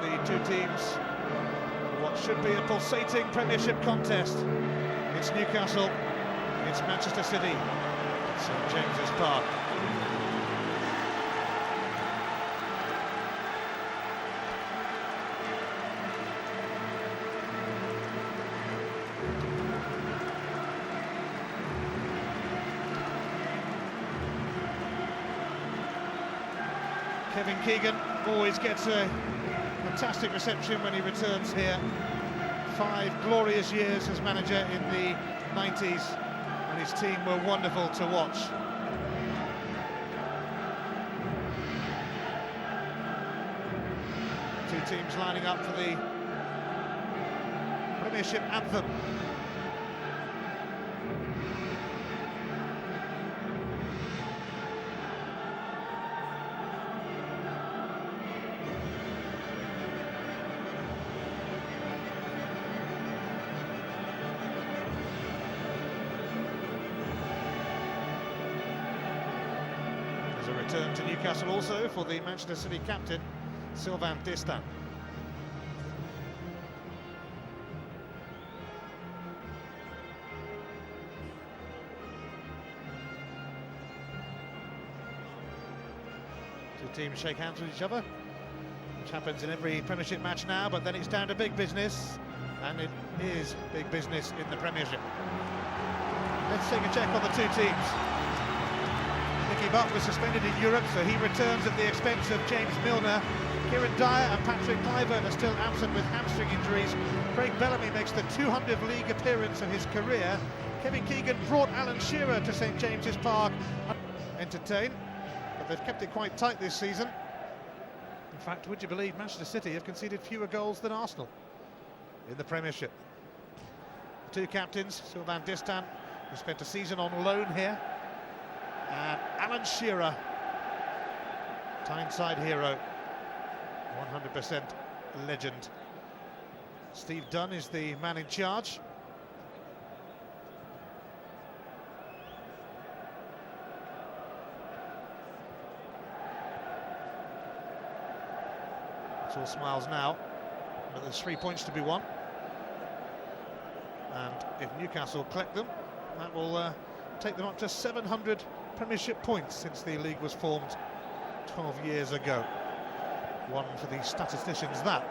the two teams for what should be a pulsating Premiership contest. It's Newcastle, it's Manchester City, St James's Park. Kevin Keegan always gets a fantastic reception when he returns here. 5 glorious years as manager in the 90s, and his team were wonderful to watch. Two teams lining up for the Premiership anthem. A return to Newcastle also for the Manchester City captain, Sylvain Distin. Two teams shake hands with each other, which happens in every Premiership match now, but then it's down to big business, and it is big business in the Premiership. Let's take a check on the two teams. Nicky Butt was suspended in Europe, so he returns at the expense of James Milner. Kieran Dyer and Patrick Kluivert are still absent with hamstring injuries. Craig Bellamy makes the 200th league appearance of his career. Kevin Keegan brought Alan Shearer to St James's Park. Entertain, but they've kept it quite tight this season. In fact, would you believe Manchester City have conceded fewer goals than Arsenal in the Premiership? The two captains, Sylvain Distin, who spent a season on loan here, and Alan Shearer, Tyneside hero, 100% legend. Steve Dunn is the man in charge. It's all smiles now, but there's 3 points to be won. And if Newcastle collect them, that will take them up to 700 Premiership points since the league was formed 12 years ago. One for the statisticians, that.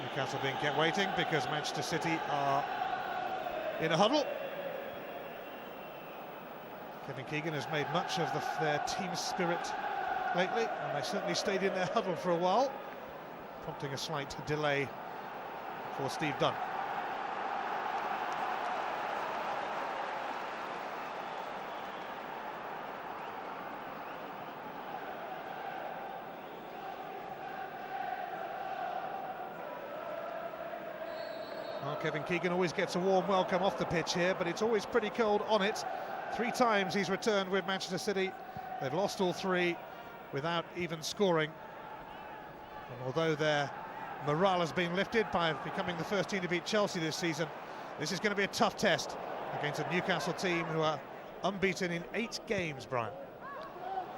Newcastle being kept waiting because Manchester City are in a huddle. Kevin Keegan has made much of their team spirit lately, and they certainly stayed in their huddle for a while, prompting a slight delay for Steve Dunn. Well, Kevin Keegan always gets a warm welcome off the pitch here, but it's always pretty cold on it. 3 times he's returned with Manchester City. They've lost all 3 without even scoring. And although their morale has been lifted by becoming the first team to beat Chelsea this season, this is going to be a tough test against a Newcastle team who are unbeaten in 8 games, Brian.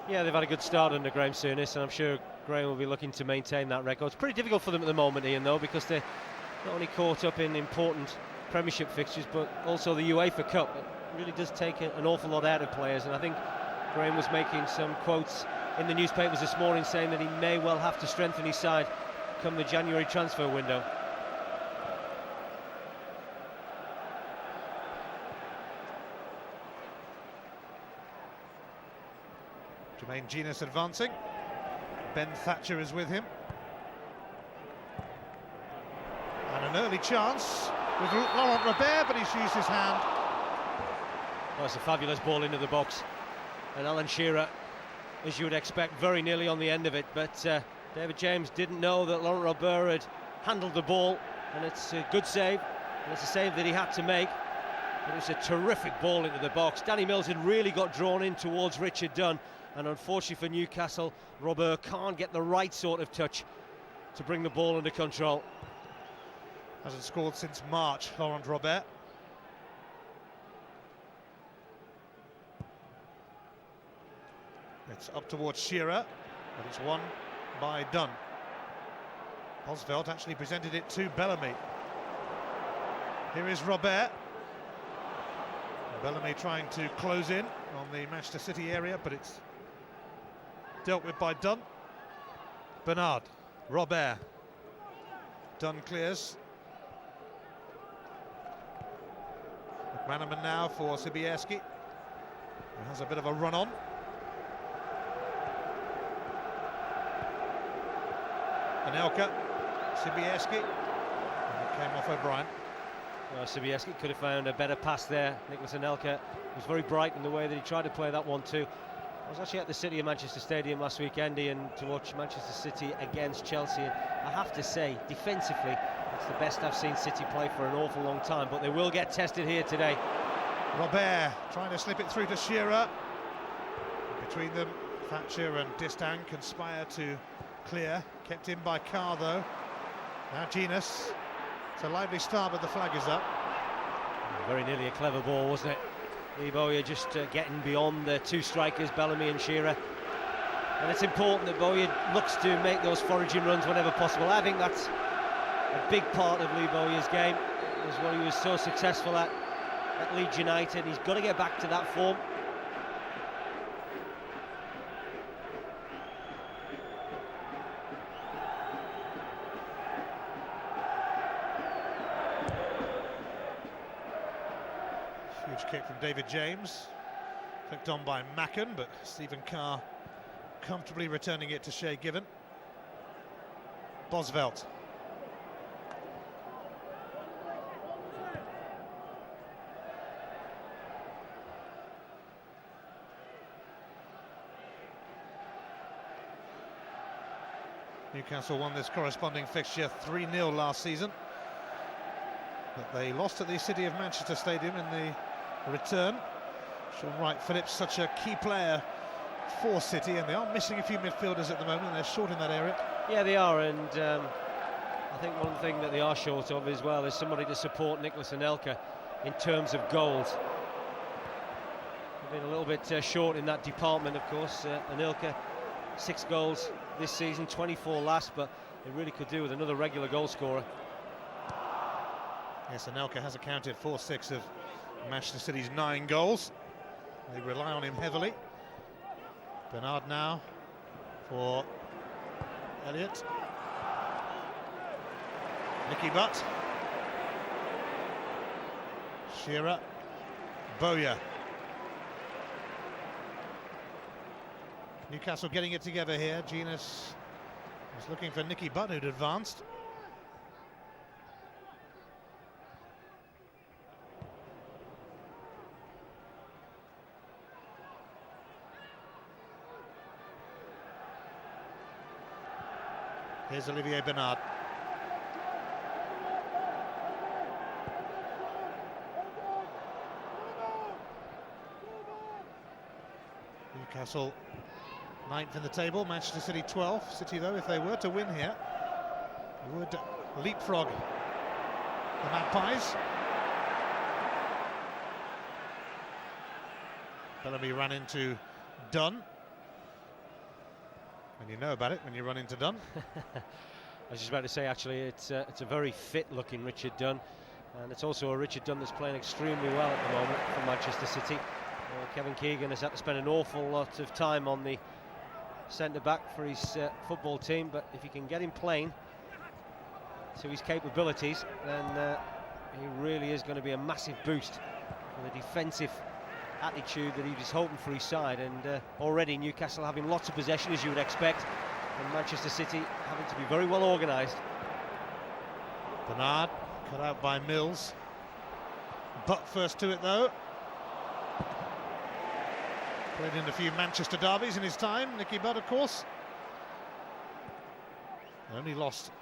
Yeah, they've had a good start under Graham Souness, and I'm sure Graham will be looking to maintain that record. It's pretty difficult for them at the moment, Ian, though, because they're not only caught up in important Premiership fixtures, but also the UEFA Cup. It really does take an awful lot out of players, and I think Graham was making some quotes in the newspapers this morning saying that he may well have to strengthen his side come the January transfer window. Jermaine Genius advancing. Ben Thatcher is with him. And an early chance with Laurent Robert, but he's used his hand. Oh, it's a fabulous ball into the box. And Alan Shearer, as you would expect, very nearly on the end of it. But David James didn't know that Laurent Robert had handled the ball. And it's a good save. And it's a save that he had to make. It was a terrific ball into the box. Danny Mills had really got drawn in towards Richard Dunn. And unfortunately for Newcastle, Robert can't get the right sort of touch to bring the ball under control. Hasn't scored since March, Laurent Robert. It's up towards Shearer, but it's won by Dunn. Osveld actually presented it to Bellamy. Here is Robert. Bellamy trying to close in on the Manchester City area, but it's dealt with by Dunn. Bernard, Robert. Dunn clears. McManaman now for Sibierski, who has a bit of a run on. Anelka, Sibierski, and it came off O'Brien. Well, Sibierski could have found a better pass there. Nicholas Anelka was very bright in the way that he tried to play that one too. I was actually at the City of Manchester Stadium last weekend, Ian, to watch Manchester City against Chelsea, and I have to say, defensively, it's the best I've seen City play for an awful long time, but they will get tested here today. Robert trying to slip it through to Shearer. Between them, Thatcher and Distin conspire to clear. Kept in by Carr though. Now Genus. It's a lively start, but the flag is up. Very nearly a clever ball, wasn't it? Lee Bowyer just getting beyond the two strikers, Bellamy and Shearer. And it's important that Bowyer looks to make those foraging runs whenever possible. I think that's a big part of Lee Bowyer's game. It was what he was so successful at Leeds United. He's got to get back to that form. Huge kick from David James, flicked on by Macken, but Stephen Carr comfortably returning it to Shea Given. Bosvelt. Newcastle won this corresponding fixture 3-0 last season, but they lost at the City of Manchester Stadium in the return. Sean Wright-Phillips, such a key player for City, and they are missing a few midfielders at the moment. They're short in that area. Yeah, they are, and I think one thing that they are short of as well is somebody to support Nicholas Anelka in terms of goals. They've been a little bit short in that department, of course. Anelka, 6 goals this season, 24 last, but they really could do with another regular goal scorer. Yes, Anelka has accounted for 6 of Manchester City's 9 goals. They rely on him heavily. Bernard now for Elliott. Nicky Butt. Shearer. Bowyer. Newcastle getting it together here. Genus is looking for Nicky Butt, who'd advanced. Here's Olivier Bernard. Newcastle 9th in the table, Manchester City 12th. City, though, if they were to win here, would leapfrog the Magpies. Bellamy ran into Dunn. And you know about it when you run into Dunn. I was just about to say, actually, it's a very fit-looking Richard Dunn, and it's also a Richard Dunn that's playing extremely well at the moment for Manchester City. Kevin Keegan has had to spend an awful lot of time on the centre-back for his football team, but if you can get him playing to his capabilities, then he really is going to be a massive boost for the defensive attitude that he was hoping for his side. And already Newcastle having lots of possession, as you would expect, and Manchester City having to be very well organised. Bernard cut out by Mills. Butt first to it though. Played in a few Manchester derbies in his time, Nicky Butt, of course. Only lost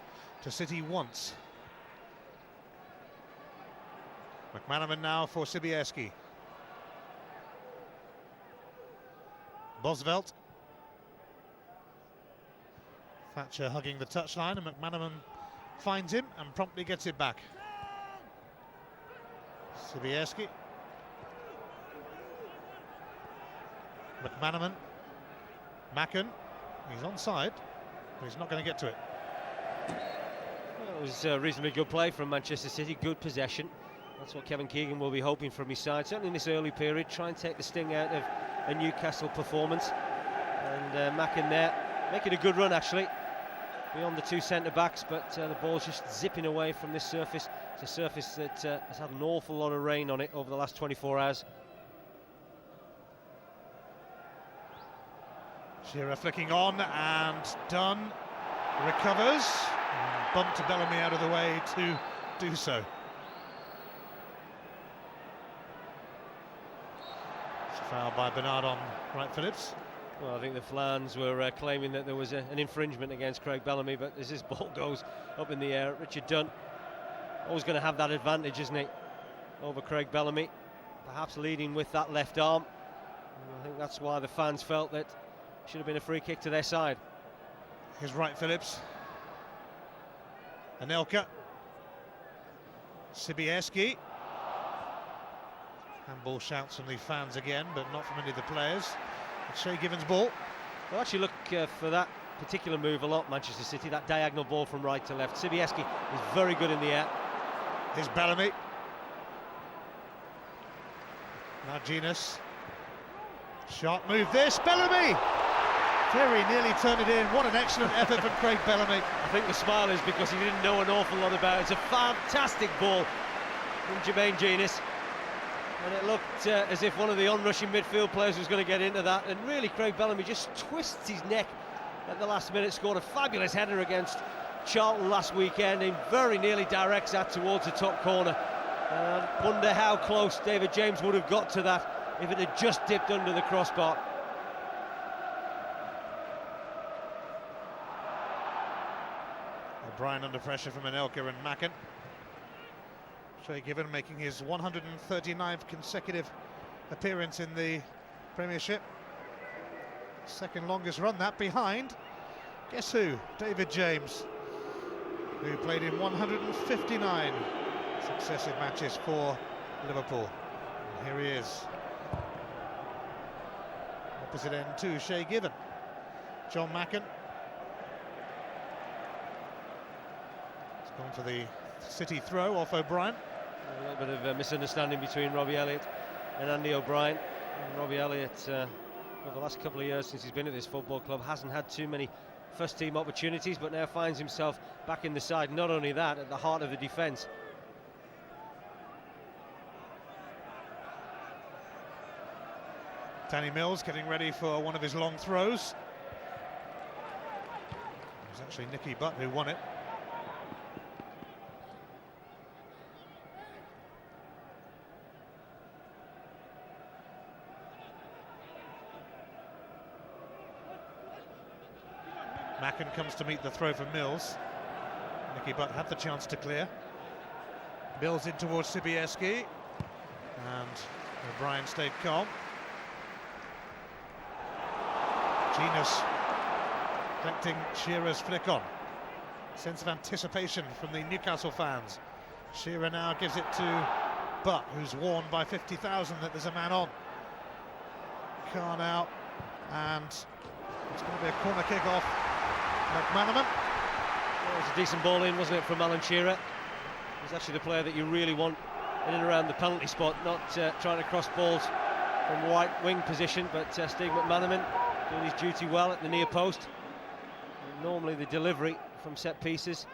to City once. McManaman now for Sibierski. Bosvelt. Thatcher hugging the touchline, and McManaman finds him and promptly gets it back. Sibierski. McManaman. Macken. He's onside, but he's not going to get to it. Well, it was a reasonably good play from Manchester City, good possession. That's what Kevin Keegan will be hoping from his side, certainly in this early period, try and take the sting out of a Newcastle performance. And Macken there, making a good run actually, beyond the two centre-backs, but the ball's just zipping away from this surface. It's a surface that has had an awful lot of rain on it over the last 24 hours. Shearer flicking on, and Dunn recovers, and bumped Bellamy out of the way to do so. It's a foul by Bernard on Wright Phillips. Well, I think the Flans were claiming that there was an infringement against Craig Bellamy, but as this ball goes up in the air, Richard Dunn always going to have that advantage, isn't he, over Craig Bellamy, perhaps leading with that left arm. And I think that's why the fans felt that it should have been a free kick to their side. Here's Wright Phillips. Anelka. Sibierski. Handball shouts from the fans again, but not from any of the players. It's Shay Given's ball. Well, actually look for that particular move a lot, Manchester City, that diagonal ball from right to left. Sibierski is very good in the air. Here's Bellamy. Now Genus. Sharp move this, Bellamy! Very nearly turned it in. What an excellent effort from Craig Bellamy. I think the smile is because he didn't know an awful lot about it. It's a fantastic ball from Jermaine Genus. And it looked as if one of the on-rushing midfield players was going to get into that. And really, Craig Bellamy just twists his neck at the last minute, scored a fabulous header against Charlton last weekend and very nearly directs that towards the top corner. And I wonder how close David James would have got to that if it had just dipped under the crossbar. O'Brien under pressure from Anelka and Macken. Shay Given making his 139th consecutive appearance in the Premiership. Second longest run, that behind, guess who? David James, who played in 159 successive matches for Liverpool. And here he is. Opposite end to Shay Given. John Macken. It's gone for the City throw off O'Brien. A little bit of a misunderstanding between Robbie Elliott and Andy O'Brien. And Robbie Elliott, over the last couple of years since he's been at this football club, hasn't had too many first team opportunities, but now finds himself back in the side. Not only that, at the heart of the defence. Danny Mills getting ready for one of his long throws. It was actually Nicky Butt who won it. Macken comes to meet the throw from Mills. Nicky Butt had the chance to clear. Mills in towards Sibierski, and O'Brien stayed calm. Genus collecting Shearer's flick on. Sense of anticipation from the Newcastle fans. Shearer now gives it to Butt, who's warned by 50,000 that there's a man on. Carr now, and it's going to be a corner kick off McManaman. Well, it was a decent ball in, wasn't it, from Alan Shearer? He's actually the player that you really want in and around the penalty spot, not trying to cross balls from right wing position, but Steve McManaman doing his duty well at the near post. And normally the delivery from set pieces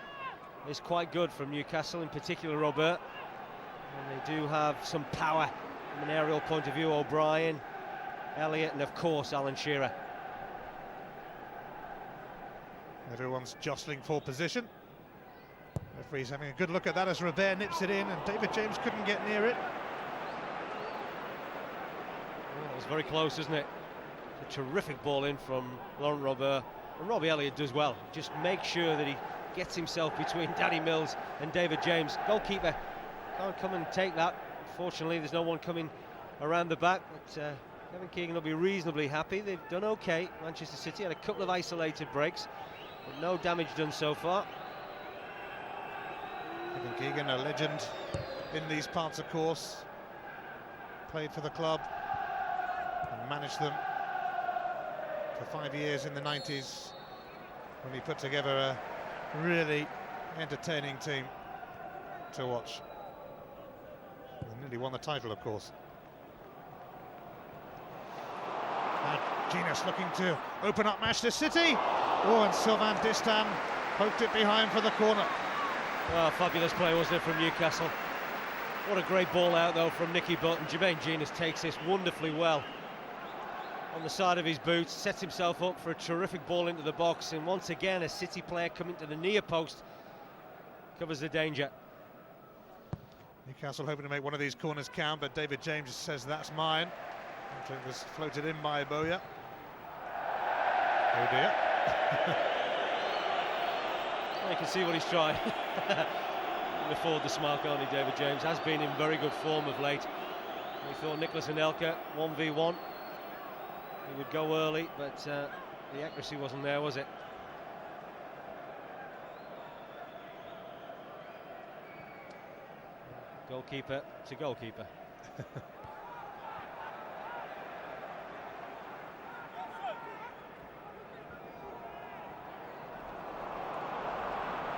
is quite good from Newcastle, in particular Robert. And they do have some power from an aerial point of view. O'Brien, Elliott, and of course Alan Shearer. Everyone's jostling for position. Referee's having a good look at that as Robert nips it in, and David James couldn't get near it. Well, it was very close, isn't it? A terrific ball in from Laurent Robert, and Robbie Elliott does well. Just make sure that he gets himself between Danny Mills and David James. Goalkeeper can't come and take that. Fortunately, there's no one coming around the back, but Kevin Keegan will be reasonably happy. They've done okay. Manchester City had a couple of isolated breaks, but no damage done so far. Kevin Keegan, a legend in these parts, of course. Played for the club and managed them for 5 years in the 90s, when he put together a really entertaining team to watch. And nearly won the title, of course. Now Genius looking to open up Manchester City. Oh, and Sylvain Distin poked it behind for the corner. Oh, fabulous play, wasn't it, from Newcastle? What a great ball out, though, from Nicky Butt, and Jermaine Genius takes this wonderfully well. On the side of his boots, sets himself up for a terrific ball into the box, and once again a City player coming to the near post covers the danger. Newcastle hoping to make one of these corners count, but David James says that's mine. After it was floated in by Boya. Oh dear. Well, you can see what he's trying. Can afford the smile, can't he, David James? Has been in very good form of late. We thought Nicholas Anelka 1v1. He would go early, but the accuracy wasn't there, was it? Goalkeeper to goalkeeper.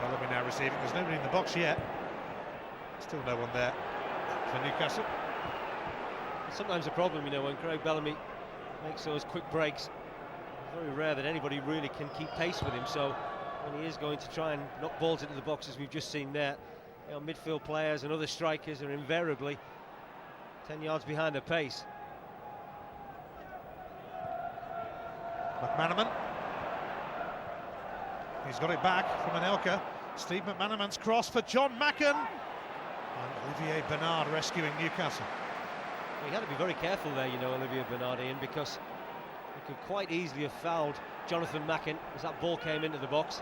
Bellamy now receiving. There's nobody in the box yet. Still no one there for Newcastle. Sometimes a problem, you know, when Craig Bellamy makes those quick breaks. It's very rare that anybody really can keep pace with him, so when he is going to try and knock balls into the box, as we've just seen there, you know, midfield players and other strikers are invariably 10 yards behind the pace. McManaman. He's got it back from Anelka. Steve McManaman's cross for John Macken. And Olivier Bernard rescuing Newcastle. He had to be very careful there, you know, Olivier Bernard, Ian, because he could quite easily have fouled Jonathan Macken as that ball came into the box.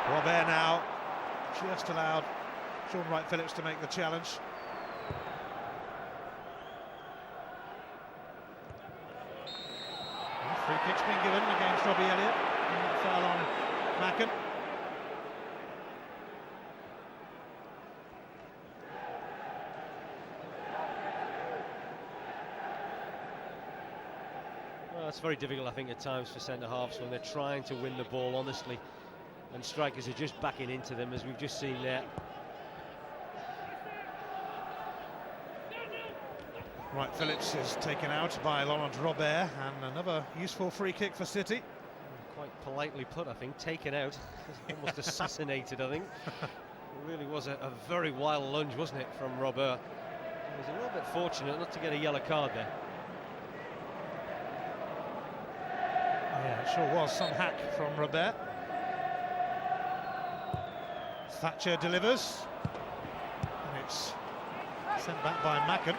Robert now just allowed Sean Wright-Phillips to make the challenge. Free kick's been given against Robbie Elliott. Foul on Macken. Well, it's very difficult, I think, at times for centre-halves when they're trying to win the ball honestly, and strikers are just backing into them, as we've just seen there. Wright-Phillips is taken out by Laurent Robert, and another useful free kick for City. Quite politely put, I think, taken out. Almost assassinated, I think. It really was a very wild lunge, wasn't it, from Robert? He was a little bit fortunate not to get a yellow card there. Yeah, it sure was some hack from Robert. Thatcher delivers, and it's sent back by Macken.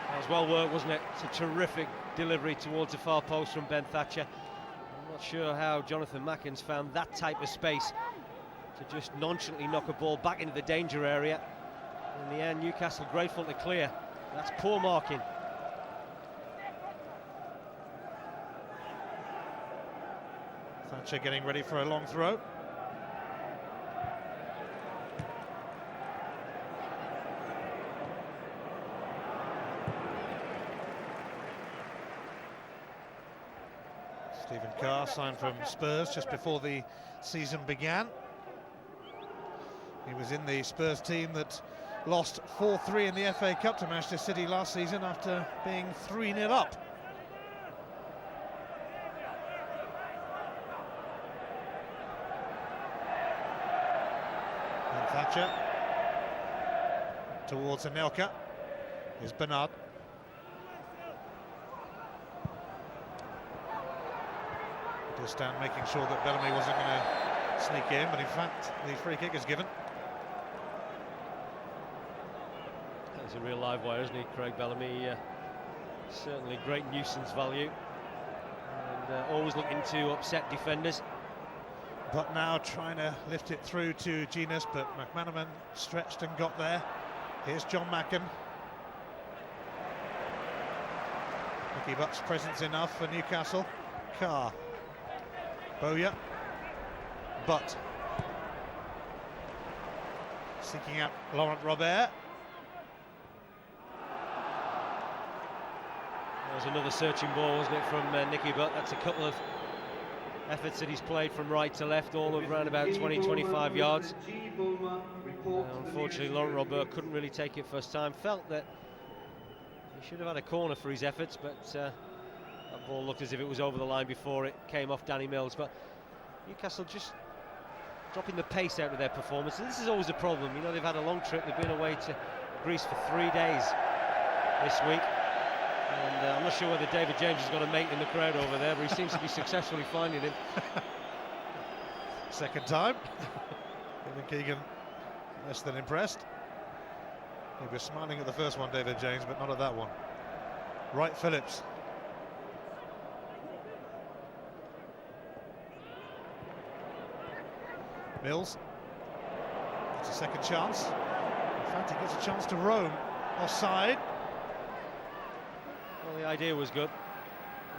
That was well worked, wasn't it? It's a terrific delivery towards the far post from Ben Thatcher. I'm not sure how Jonathan Macken's found that type of space to just nonchalantly knock a ball back into the danger area. In the end, Newcastle grateful to clear. That's poor marking. Thatcher getting ready for a long throw. Stephen Carr signed from Spurs just before the season began. He was in the Spurs team that lost 4-3 in the FA Cup to Manchester City last season after being 3-0 up. And Thatcher towards Anelka. Here's Bernard. Distin making sure that Bellamy wasn't going to sneak in, but in fact the free kick is given. That's a real live wire, isn't he, Craig Bellamy? Certainly great nuisance value, and always looking to upset defenders. But now trying to lift it through to Genius, but McManaman stretched and got there. Here's John Macken. Nicky Butt's presence enough for Newcastle. Carr. Boya. Butt. seeking out Laurent Robert. That was another searching ball, wasn't it, from Nicky Butt? That's a couple of efforts that he's played from right to left, all of around about 20-25 yards. Unfortunately, Laurent Robert couldn't really take it first time. Felt that he should have had a corner for his efforts, but that ball looked as if it was over the line before it came off Danny Mills. But Newcastle just dropping the pace out of their performance. And this is always a problem. You know, they've had a long trip. They've been away to Greece for 3 days this week. And I'm not sure whether David James has got a mate in the crowd over there, but he seems to be successfully finding him. Second time. Kevin Keegan less than impressed. He was smiling at the first one, David James, but not at that one. Wright Phillips. Mills gets a second chance. In fact, he gets a chance to roam offside. Well, the idea was good.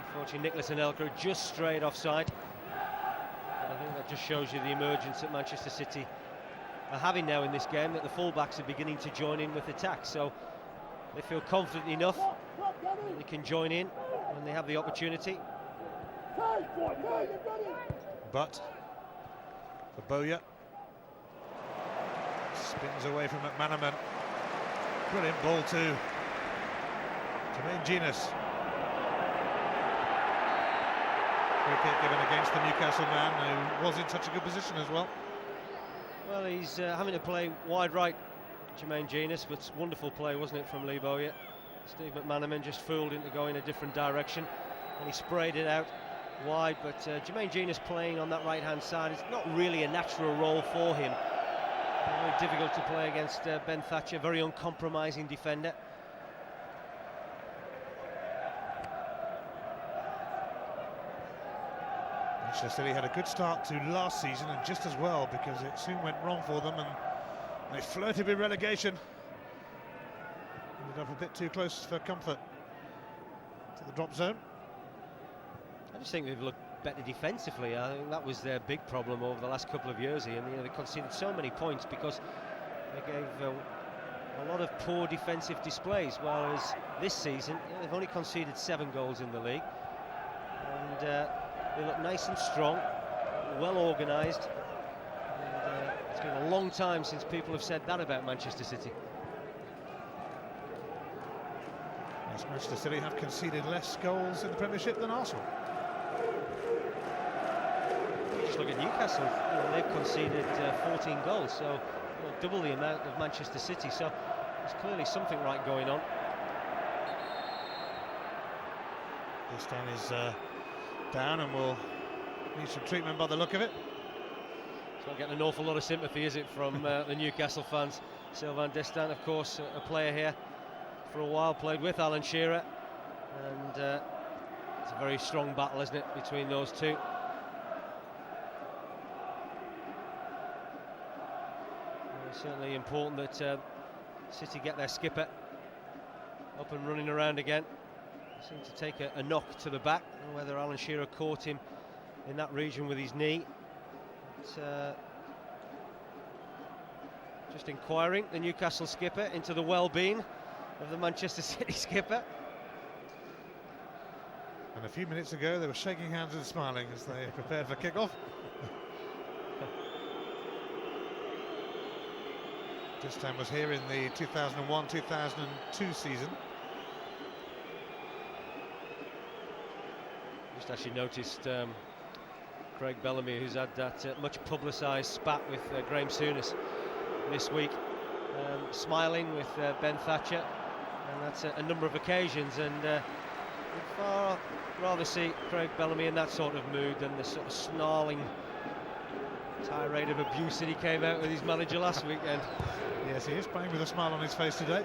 Unfortunately, Nicholas Anelka just strayed offside. And I think that just shows you the emergence that Manchester City are having now in this game, that the fullbacks are beginning to join in with attack. So they feel confident enough that they can join in when they have the opportunity. But for Bowyer, spins away from McManaman. Brilliant ball to Jermaine Genius. Free kick given against the Newcastle man, who was in such a good position as well. Well, he's having to play wide right, Jermaine Genius, but wonderful play, wasn't it, from Lee Bowyer? Steve McManaman just fooled him to go in a different direction, and he sprayed it out wide. But Jermaine Genius playing on that right-hand side, it's not really a natural role for him. Very difficult to play against Ben Thatcher, very uncompromising defender. Manchester City had a good start to last season, and just as well, because it soon went wrong for them and they flirted with relegation. Ended up a bit too close for comfort to the drop zone. I just think they've looked better defensively. I think that was their big problem over the last couple of years, Ian. You know, they conceded so many points because they gave a lot of poor defensive displays, whereas this season, you know, they've only conceded 7 goals in the league. And they look nice and strong, well organised. And it's been a long time since people have said that about Manchester City. Yes, Manchester City have conceded less goals in the Premiership than Arsenal. Just look at Newcastle, you know, they've conceded 14 goals, so double the amount of Manchester City, so there's clearly something right going on. Destan is down and will need some treatment by the look of it. It's not getting an awful lot of sympathy, is it, from the Newcastle fans? Sylvain Destan, of course, a player here for a while, played with Alan Shearer, and it's a very strong battle, isn't it, between those two. Certainly important that City get their skipper up and running around again. They seem to take a knock to the back. I don't know whether Alan Shearer caught him in that region with his knee. But, just inquiring the Newcastle skipper into the well-being of the Manchester City skipper. And a few minutes ago they were shaking hands and smiling as they prepared for kick-off. Destan was here in the 2001-2002 season. Just actually noticed Craig Bellamy, who's had that much publicised spat with Graham Souness this week, smiling with Ben Thatcher, and that's a number of occasions, and we'd far rather see Craig Bellamy in that sort of mood than the sort of snarling tirade of abuse that he came out with his manager last weekend. Yes, he is playing with a smile on his face today.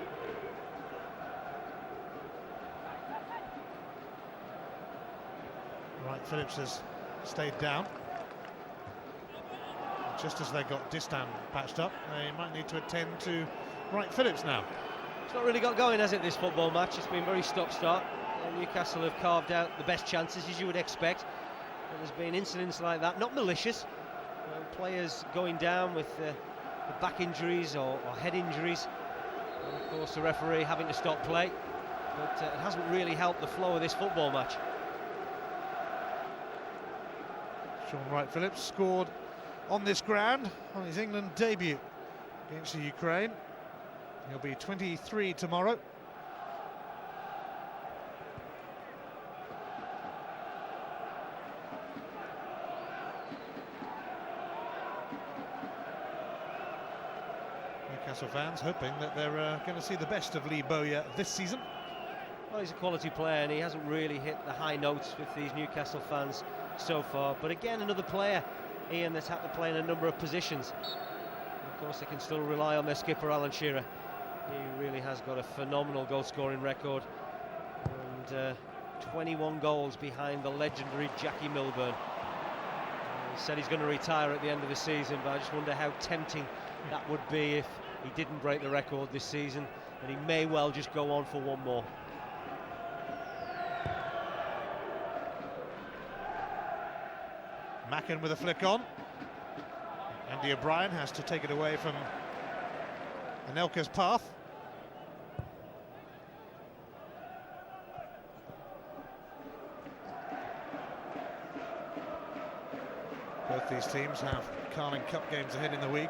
Wright Phillips has stayed down. Just as they got Destan patched up, they might need to attend to Wright Phillips now. It's not really got going, has it, this football match? It's been very stop-start. Newcastle have carved out the best chances, as you would expect. But there's been incidents like that, not malicious. Players going down with back injuries or head injuries. And of course, the referee having to stop play. But it hasn't really helped the flow of this football match. Sean Wright-Phillips scored on this ground on his England debut against the Ukraine. He'll be 23 tomorrow. Newcastle fans hoping that they're going to see the best of Lee Bowyer this season. Well, he's a quality player and he hasn't really hit the high notes with these Newcastle fans so far. But again, another player, Ian, that's had to play in a number of positions. And of course, they can still rely on their skipper, Alan Shearer. He really has got a phenomenal goal-scoring record. And 21 goals behind the legendary Jackie Milburn. He said he's going to retire at the end of the season, but I just wonder how tempting that would be if he didn't break the record this season. And he may well just go on for one more. Mackin with a flick on. Andy O'Brien has to take it away from Anelka's path. Both these teams have Carling Cup games ahead in the week.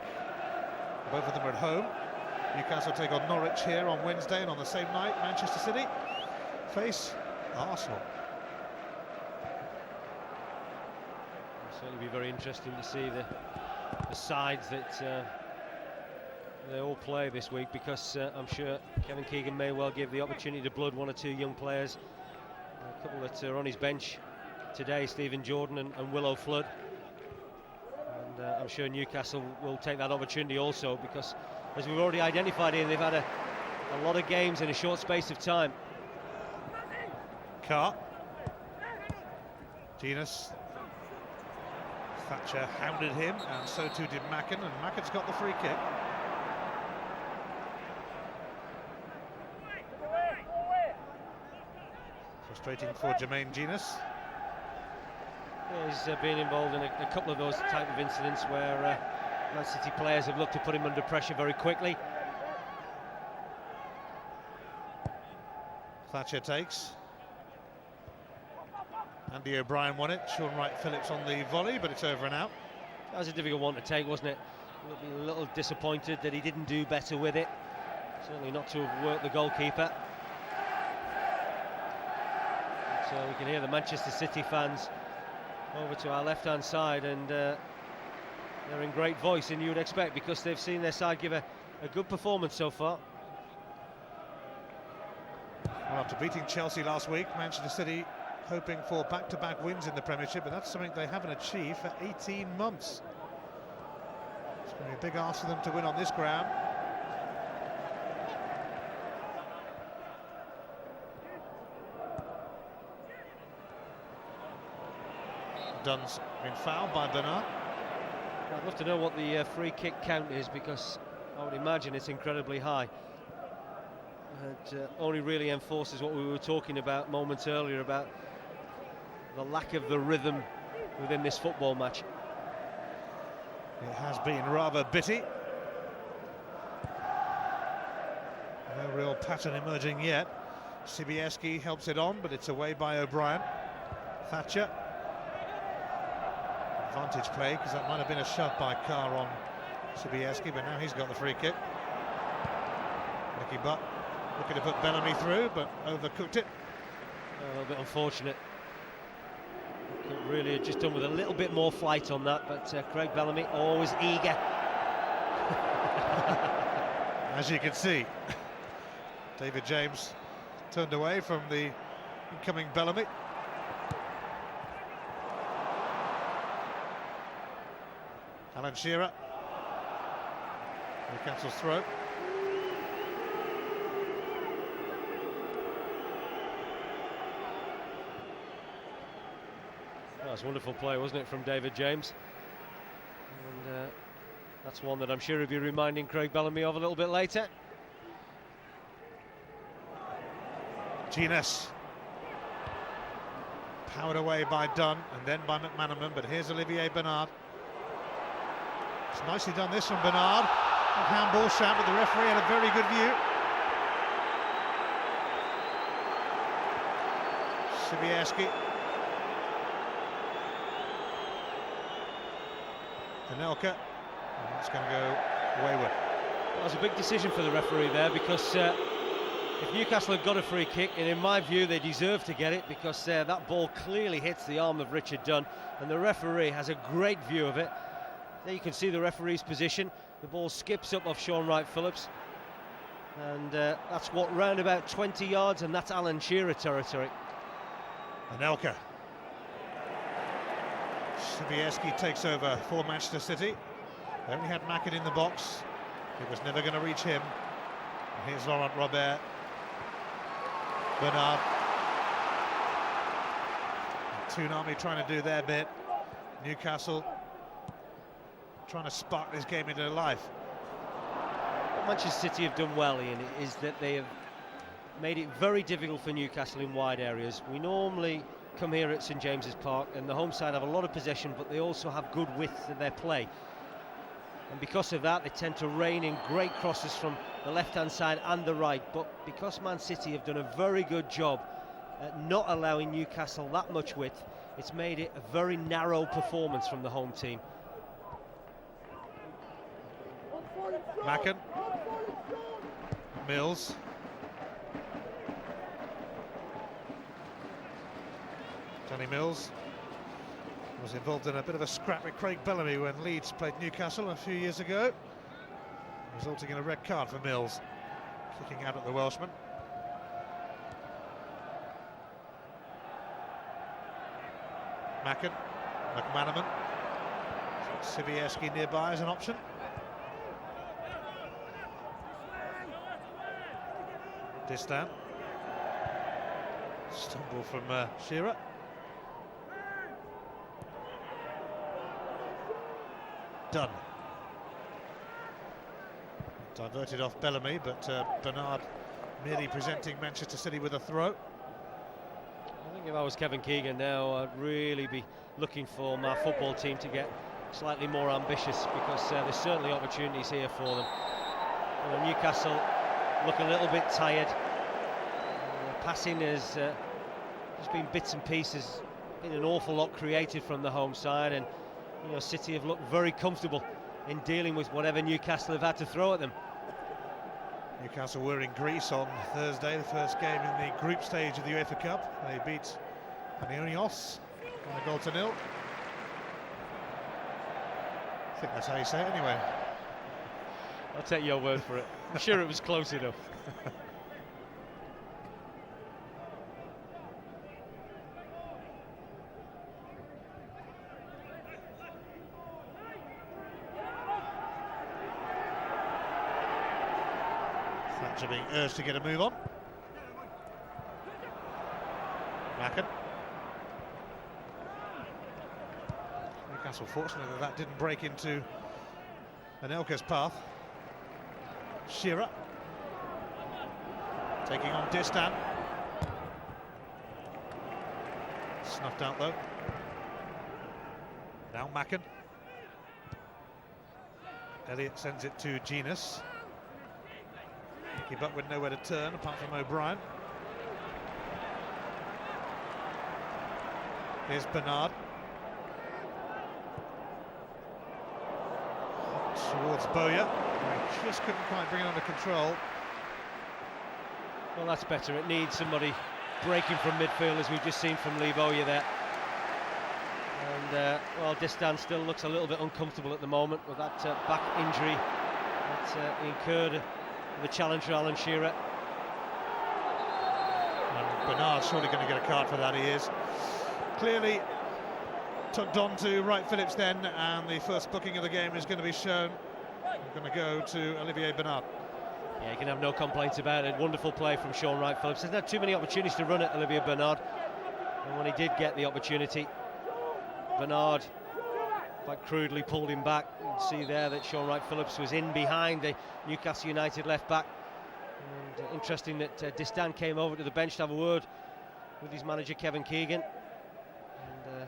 Both of them are at home. Newcastle take on Norwich here on Wednesday, and on the same night, Manchester City face Arsenal. Certainly be very interesting to see the sides that they all play this week, because I'm sure Kevin Keegan may well give the opportunity to blood one or two young players. A couple that are on his bench today, Stephen Jordan and Willow Flood. And I'm sure Newcastle will take that opportunity also, because as we've already identified here, they've had a lot of games in a short space of time. Carr. Genus. Thatcher hounded him, and so too did Mackin, and Mackin's got the free kick. Frustrating for Jermaine Genus. Yeah, he's been involved in a couple of those type of incidents where Man City players have looked to put him under pressure very quickly. Thatcher takes. Andy O'Brien won it. Sean Wright-Phillips on the volley, but it's over and out. That was a difficult one to take, wasn't it? A little disappointed that he didn't do better with it. Certainly not to have worked the goalkeeper. So we can hear the Manchester City fans over to our left-hand side, and they're in great voice, and you would expect, because they've seen their side give a good performance so far. Well, after beating Chelsea last week, Manchester City hoping for back-to-back wins in the Premiership, but that's something they haven't achieved for 18 months. It's going to be a big ask for them to win on this ground. Dunn's been fouled by Bernard. I'd love to know what the free kick count is, because I would imagine it's incredibly high. It only really enforces what we were talking about moments earlier about the lack of the rhythm within this football match. It has been rather bitty. No real pattern emerging yet. Sibieski helps it on, but it's away by O'Brien. Thatcher. Advantage play, because that might have been a shove by Carr on Sibieski, but now he's got the free kick. Nicky Butt looking to put Bellamy through, but overcooked it. A little bit unfortunate. Could really have just done with a little bit more flight on that, but Craig Bellamy always eager. As you can see, David James turned away from the incoming Bellamy. Alan Shearer. Newcastle's throw. That was wonderful play, wasn't it, from David James? And that's one that I'm sure he'll be reminding Craig Bellamy of a little bit later. Genus. Powered away by Dunn and then by McManaman, but here's Olivier Bernard. It's nicely done this from Bernard. A handball shout, but the referee had a very good view. Sibierski. Anelka. And that's going to go wayward. Well, it was a big decision for the referee there, because if Newcastle had got a free kick, and in my view they deserve to get it, because that ball clearly hits the arm of Richard Dunn, and the referee has a great view of it. There you can see the referee's position. The ball skips up off Sean Wright-Phillips, and that's what, round about 20 yards, and that's Alan Shearer territory. Anelka. Sibierski takes over for Manchester City. They only had Macken in the box. It was never going to reach him. And here's Laurent Robert. Bernard. Toonami trying to do their bit. Newcastle trying to spark this game into life. What Manchester City have done well, Ian, is that they have made it very difficult for Newcastle in wide areas. We normally come here at St James's Park, and the home side have a lot of possession, but they also have good width in their play. And because of that, they tend to rain in great crosses from the left-hand side and the right. But because Man City have done a very good job at not allowing Newcastle that much width, it's made it a very narrow performance from the home team. Macken. Mills. Danny Mills was involved in a bit of a scrap with Craig Bellamy when Leeds played Newcastle a few years ago, resulting in a red card for Mills, kicking out at the Welshman. Macken, McManaman, Sibierski nearby as an option. Distan. Stumble from Shearer. Done. Diverted off Bellamy, but Bernard merely presenting Manchester City with a throw. I think if I was Kevin Keegan now, I'd really be looking for my football team to get slightly more ambitious, because there's certainly opportunities here for them. You know, Newcastle look a little bit tired. Passing has just been bits and pieces, been an awful lot created from the home side, and you know, City have looked very comfortable in dealing with whatever Newcastle have had to throw at them. Newcastle were in Greece on Thursday, the first game in the group stage of the UEFA Cup. They beat Panionios by 1-0. I think that's how you say it anyway. I'll take your word for it. I'm sure it was close enough. Thatcher being urged to get a move on. Macken. Newcastle fortunate that didn't break into Anelka's path. Shearer taking on Distan. Snuffed out though. Now Macken. Elliott sends it to Genus. Keep up with nowhere to turn apart from O'Brien. Here's Bernard. Towards Bowyer. He just couldn't quite bring it under control. Well, that's better. It needs somebody breaking from midfield, as we've just seen from Lee Bowyer there. And, well, Distan still looks a little bit uncomfortable at the moment with that back injury that he incurred. The challenge for Alan Shearer. And Bernard's surely going to get a card for that, he is. Clearly tugged on to Wright-Phillips then, and the first booking of the game is going to be shown. We're going to go to Olivier Bernard. Yeah, you can have no complaints about it. Wonderful play from Sean Wright-Phillips. Hasn't had too many opportunities to run at Olivier Bernard, and when he did get the opportunity, Bernard quite crudely pulled him back. You can see there that Sean Wright-Phillips was in behind the Newcastle United left back. And interesting that Distan came over to the bench to have a word with his manager Kevin Keegan. And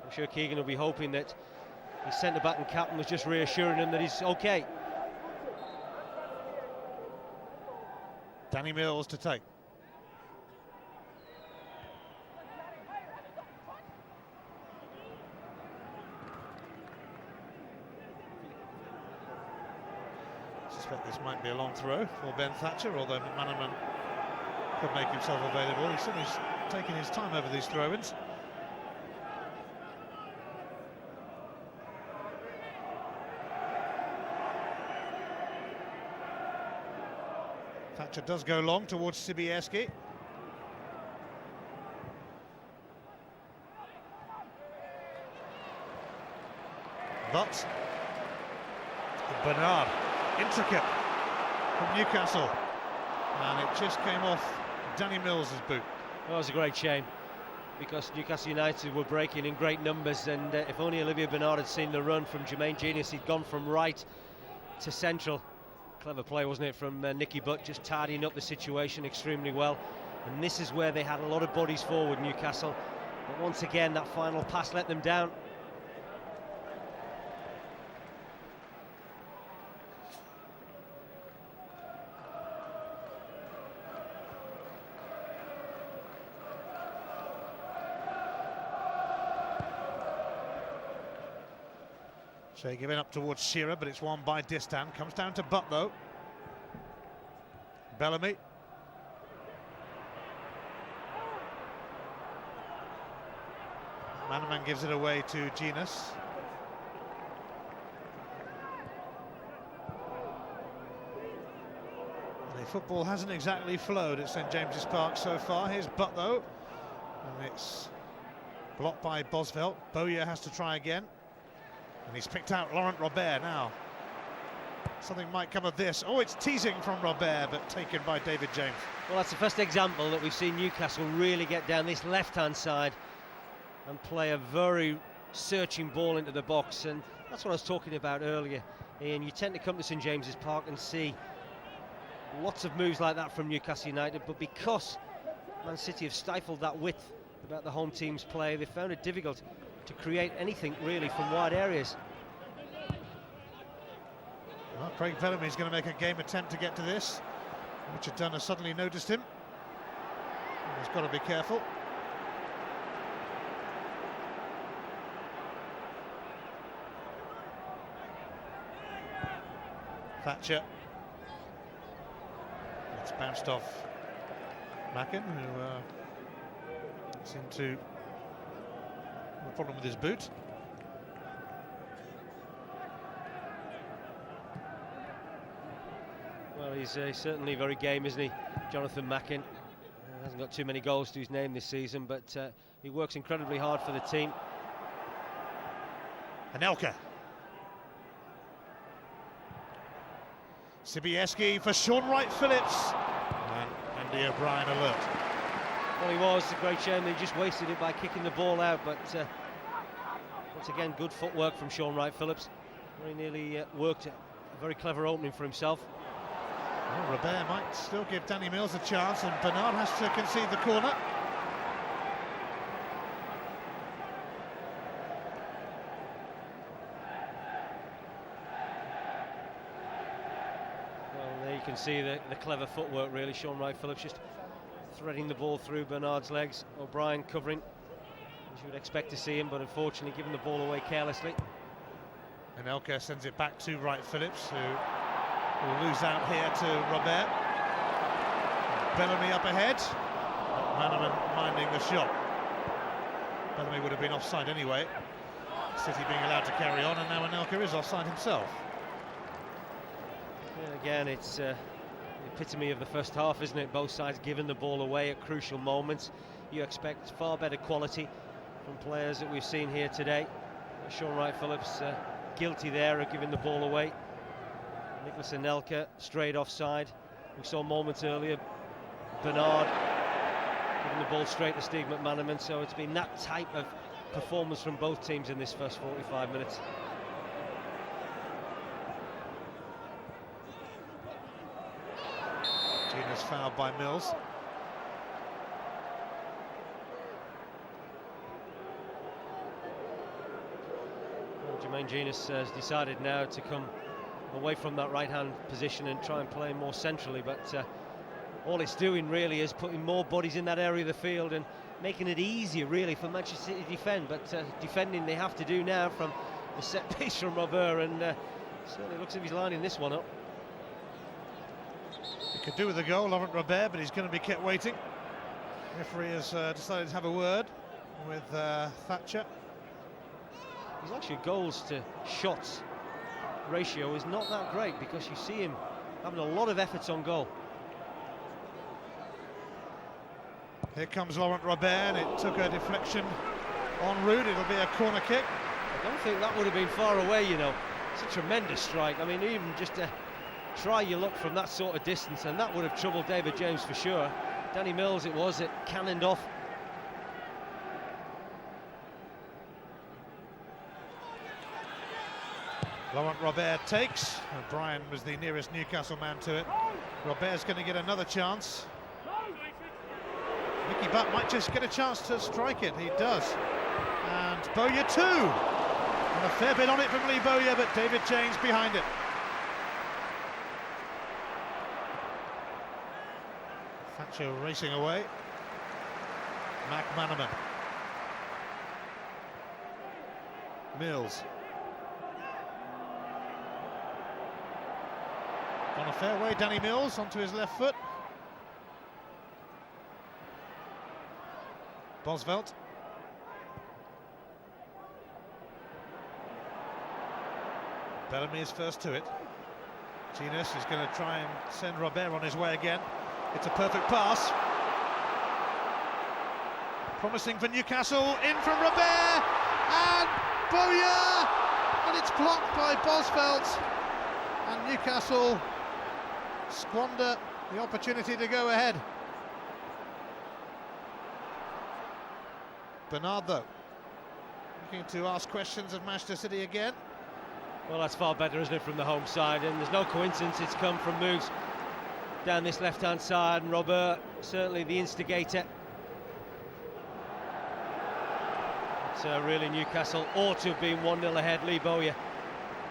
I'm sure Keegan will be hoping that his centre-back and captain was just reassuring him that he's okay. Danny Mills to take. I suspect this might be a long throw for Ben Thatcher, although McManaman could make himself available. He's certainly taking his time over these throw-ins. Thatcher does go long towards Sibieski. But Bernard, intricate from Newcastle, and it just came off Danny Mills' boot. That was a great shame, because Newcastle United were breaking in great numbers, and if only Olivier Bernard had seen the run from Jermaine Genius, he'd gone from right to central. Clever play, wasn't it, from Nicky Butt, just tidying up the situation extremely well. And this is where they had a lot of bodies forward, Newcastle. But once again, that final pass let them down. Shea giving up towards Shearer, but it's won by Distan. Comes down to Butt, though. Bellamy. Manaman gives it away to Genus. The football hasn't exactly flowed at St James's Park so far. Here's Butt, though. And it's blocked by Bosvelt. Bowyer has to try again. And he's picked out Laurent Robert now. Something might come of this. Oh, it's teasing from Robert, but taken by David James. Well, that's the first example that we've seen Newcastle really get down this left-hand side and play a very searching ball into the box. And that's what I was talking about earlier. And you tend to come to St James's Park and see lots of moves like that from Newcastle United, but because Man City have stifled that width about the home team's play, they found it difficult to create anything really from wide areas. Well, Craig Bellamy's going to make a game attempt to get to this. Richard Dunn has suddenly noticed him. He's got to be careful. Thatcher. It's bounced off Macken, who seemed to have a problem with his boot. Well, he's certainly very game, isn't he, Jonathan Macken? Hasn't got too many goals to his name this season, but he works incredibly hard for the team. Anelka. Sibieski for Sean Wright-Phillips. And Andy O'Brien alert. Well, he was. A great shame they just wasted it by kicking the ball out, but once again, good footwork from Sean Wright-Phillips. Very nearly worked a very clever opening for himself. Well, Robert might still give Danny Mills a chance, and Bernard has to concede the corner. Well, there you can see the clever footwork, really. Sean Wright-Phillips just threading the ball through Bernard's legs. O'Brien covering, as you would expect to see him, but unfortunately giving the ball away carelessly. Anelka sends it back to Wright-Phillips, who will lose out here to Robert. Bellamy up ahead. Manaman minding the shot. Bellamy would have been offside anyway. City being allowed to carry on, and now Anelka is offside himself. Yeah, again, it's the epitome of the first half, isn't it? Both sides giving the ball away at crucial moments. You expect far better quality from players that we've seen here today. Sean Wright-Phillips guilty there of giving the ball away. Nicholas Anelka straight offside. We saw moments earlier Bernard giving the ball straight to Steve McManaman, so it's been that type of performance from both teams in this first 45 minutes. Gina's fouled by Mills. Well, Jermaine Genus has decided now to come away from that right-hand position and try and play more centrally, but all it's doing really is putting more bodies in that area of the field and making it easier really for Manchester City to defend, but defending they have to do now from the set piece from Robert, and certainly looks as if he's lining this one up. He could do with the goal, Laurent Robert, but he's going to be kept waiting. Referee has decided to have a word with Thatcher. His actual goals to shots ratio is not that great because you see him having a lot of efforts on goal. Here comes Laurent Robert, and it took a deflection en route. It'll be a corner kick. I don't think that would have been far away, you know. It's a tremendous strike. I mean, even just to try your luck from that sort of distance, and that would have troubled David James for sure. Danny Mills it was, it cannoned off. Laurent Robert takes. O'Brien was the nearest Newcastle man to it. Robert's going to get another chance. Nicky Butt might just get a chance to strike it. He does. And Bowyer too. And a fair bit on it from Lee Bowyer, but David James behind it. Thatcher racing away. McManaman. Mills. On a fair way, Danny Mills onto his left foot. Bosvelt. Bellamy is first to it. Genus is going to try and send Robert on his way again. It's a perfect pass. Promising for Newcastle. In from Robert. And Bowyer! And it's blocked by Bosvelt. And Newcastle squander the opportunity to go ahead. Bernardo looking to ask questions of Manchester City again. Well, that's far better, isn't it, from the home side, and there's no coincidence it's come from moves down this left-hand side, and Robert, certainly the instigator. So really Newcastle ought to have been 1-0 ahead. Lee Bowyer,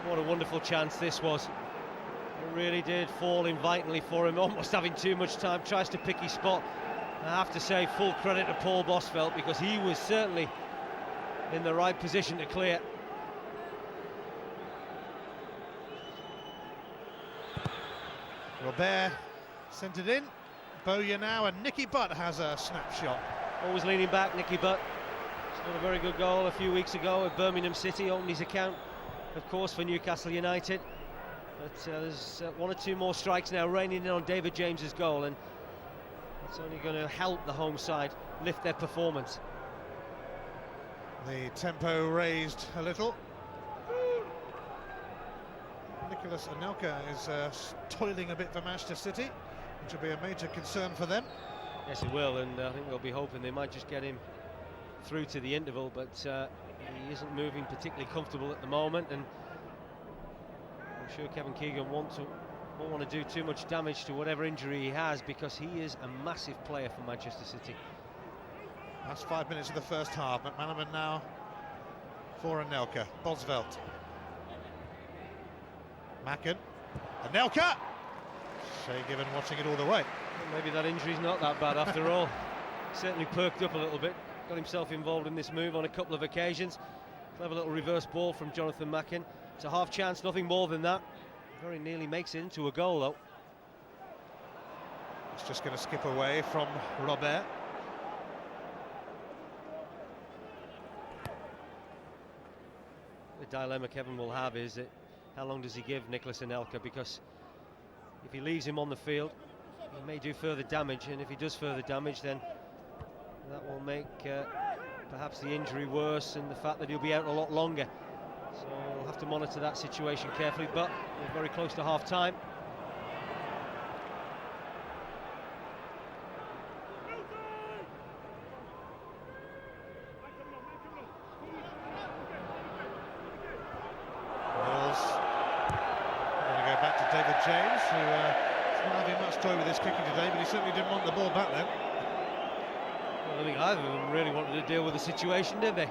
what a wonderful chance this was. It really did fall invitingly for him, almost having too much time, tries to pick his spot. I have to say full credit to Paul Bosvelt because he was certainly in the right position to clear. Robert sent it in. Bowyer now, and Nicky Butt has a snapshot. Always leaning back, Nicky Butt. Scored a very good goal a few weeks ago at Birmingham City, opened his account, of course, for Newcastle United. But there's one or two more strikes now raining in on David James's goal, and it's only going to help the home side lift their performance. The tempo raised a little. Nicolas Anelka is toiling a bit for Manchester City, which will be a major concern for them. Yes, it will, and I think they'll be hoping they might just get him through to the interval, but he isn't moving particularly comfortable at the moment, and I'm sure Kevin Keegan won't want to do too much damage to whatever injury he has, because he is a massive player for Manchester City. Last 5 minutes of the first half. McManaman now for Anelka. Bosvelt. Macken. Anelka! Shay Given watching it all the way. Well, maybe that injury's not that bad after all. Certainly perked up a little bit. Got himself involved in this move on a couple of occasions. Clever little reverse ball from Jonathan Macken. It's a half chance, nothing more than that. Very nearly makes it into a goal though. It's just going to skip away from Robert. The dilemma Kevin will have is that how long does he give Nicolas Anelka, because if he leaves him on the field he may do further damage, and if he does further damage then that will make perhaps the injury worse, and the fact that he'll be out a lot longer. So we'll have to monitor that situation carefully, but we're very close to half-time. David James, who is not having much joy with his kicking today, but he certainly didn't want the ball back then. Well, I think either of them really wanted to deal with the situation, did they?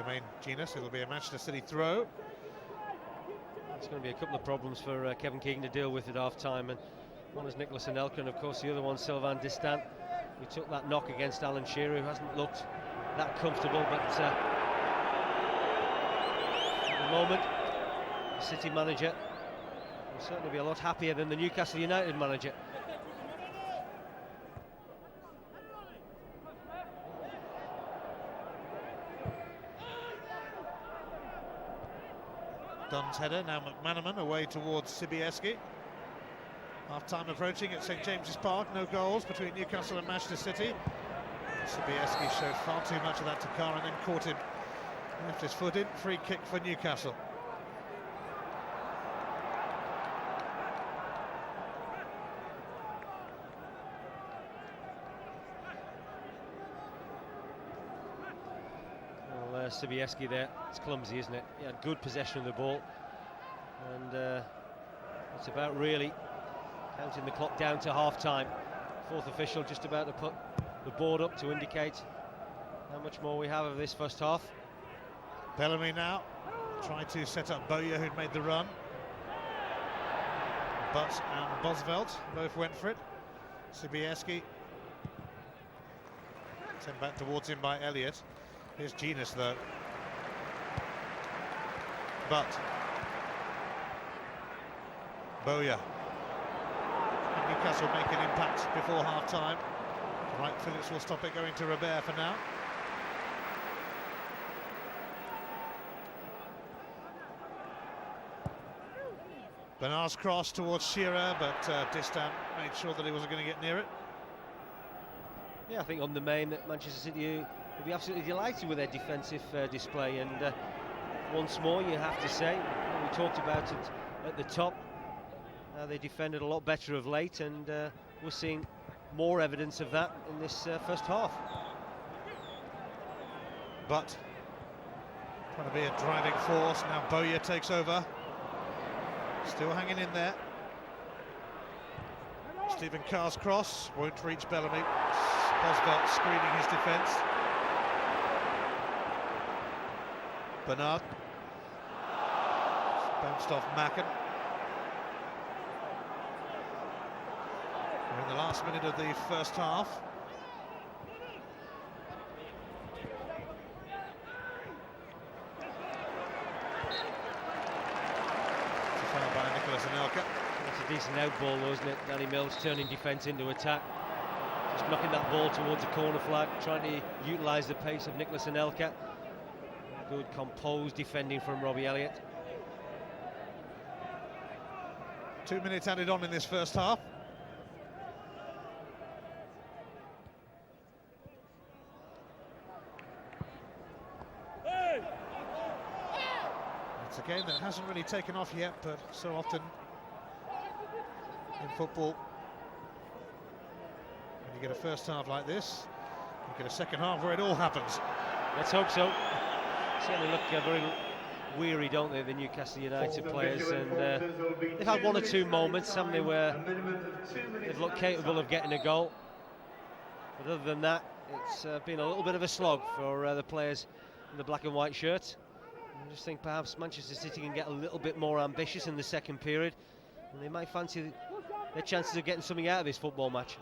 Jermaine Genus, it'll be a Manchester City throw. There's going to be a couple of problems for Kevin Keegan to deal with at half-time, and one is Nicholas Anelka, and of course the other one Sylvain Distin, who took that knock against Alan Shearer, who hasn't looked that comfortable, but at the moment the City manager will certainly be a lot happier than the Newcastle United manager. Dunn's header, now McManaman away towards Sibieski. Half-time approaching at St James's Park, no goals between Newcastle and Manchester City. Sibieski showed far too much of that to Carr and then caught him, left his foot in, free kick for Newcastle. Sibieski there, it's clumsy, isn't it? He had good possession of the ball, and it's about really counting the clock down to half-time. Fourth official just about to put the board up to indicate how much more we have of this first half. Bellamy now tried to set up Bowyer, who'd made the run. Butt and Bosvelt both went for it. Sibieski sent back towards him by Elliott. Here's Genus though. But Bowyer. And Newcastle make an impact before half-time. Right, Phillips will stop it going to Robert for now. Bernard's cross towards Shearer, but Distin made sure that he wasn't going to get near it. Yeah, I think on the main that Manchester City will be absolutely delighted with their defensive display, and once more you have to say, we talked about it at the top, they defended a lot better of late, and we're seeing more evidence of that in this first half. But trying to be a driving force, now Bowyer takes over, still hanging in there. Stephen Carr's cross won't reach Bellamy. Bosvelt screening his defence. Bernard bounced off Macken. We're in the last minute of the first half. It's a foul by Nicholas Anelka. That's a decent out ball, though, isn't it? Danny Mills turning defence into attack. Just knocking that ball towards the corner flag, trying to utilise the pace of Nicholas Anelka. Good composed defending from Robbie Elliott. 2 minutes added on in this first half. It's a game that hasn't really taken off yet, but so often in football, when you get a first half like this, you get a second half where it all happens. Let's hope so. Certainly look very weary, don't they, the Newcastle United players, and they've had one or two moments, haven't they, where they've looked capable of getting a goal, but other than that, it's been a little bit of a slog for the players in the black and white shirts. I just think perhaps Manchester City can get a little bit more ambitious in the second period, and they might fancy their chances of getting something out of this football match.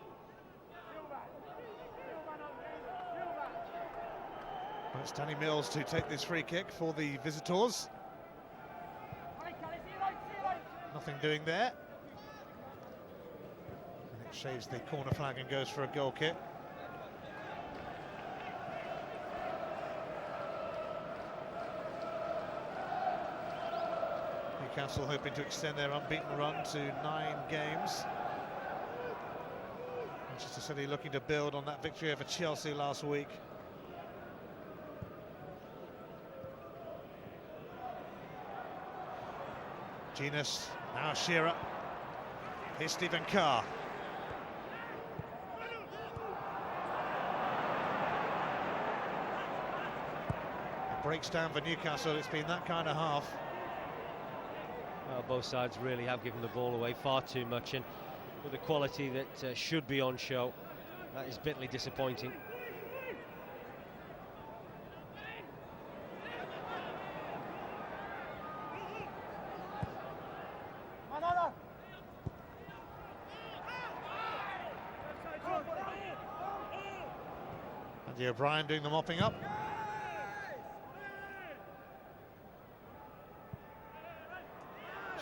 It's Danny Mills to take this free kick for the visitors. Nothing doing there. And it shaves the corner flag and goes for a goal kick. Newcastle hoping to extend their unbeaten run to 9 games. Manchester City looking to build on that victory over Chelsea last week. Genus, now Shearer. Here's Stephen Carr. It breaks down for Newcastle. It's been that kind of half. Well, both sides really have given the ball away far too much, and with the quality that should be on show, that is bitterly disappointing. Andy O'Brien doing the mopping up.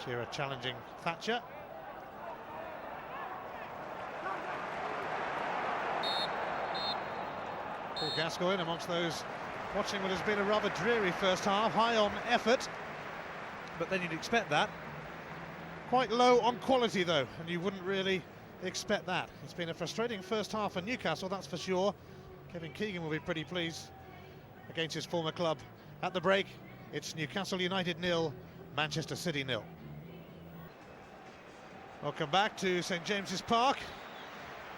Shearer challenging Thatcher. Paul Gascoigne amongst those watching what has been a rather dreary first half, high on effort, but then you'd expect that. Quite low on quality though, and you wouldn't really expect that. It's been a frustrating first half for Newcastle, that's for sure. Kevin Keegan will be pretty pleased against his former club. At the break, it's Newcastle United 0, Manchester City 0. Welcome back to St James's Park,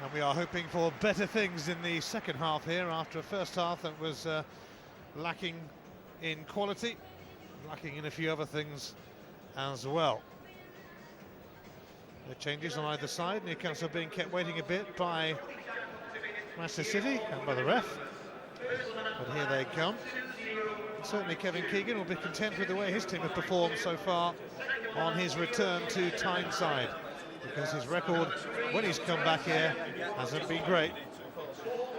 and we are hoping for better things in the second half here after a first half that was lacking in quality, lacking in a few other things as well. The changes on either side, Newcastle being kept waiting a bit by Manchester City and by the ref, but here they come. And certainly Kevin Keegan will be content with the way his team have performed so far on his return to Tyneside, because his record when he's come back here hasn't been great.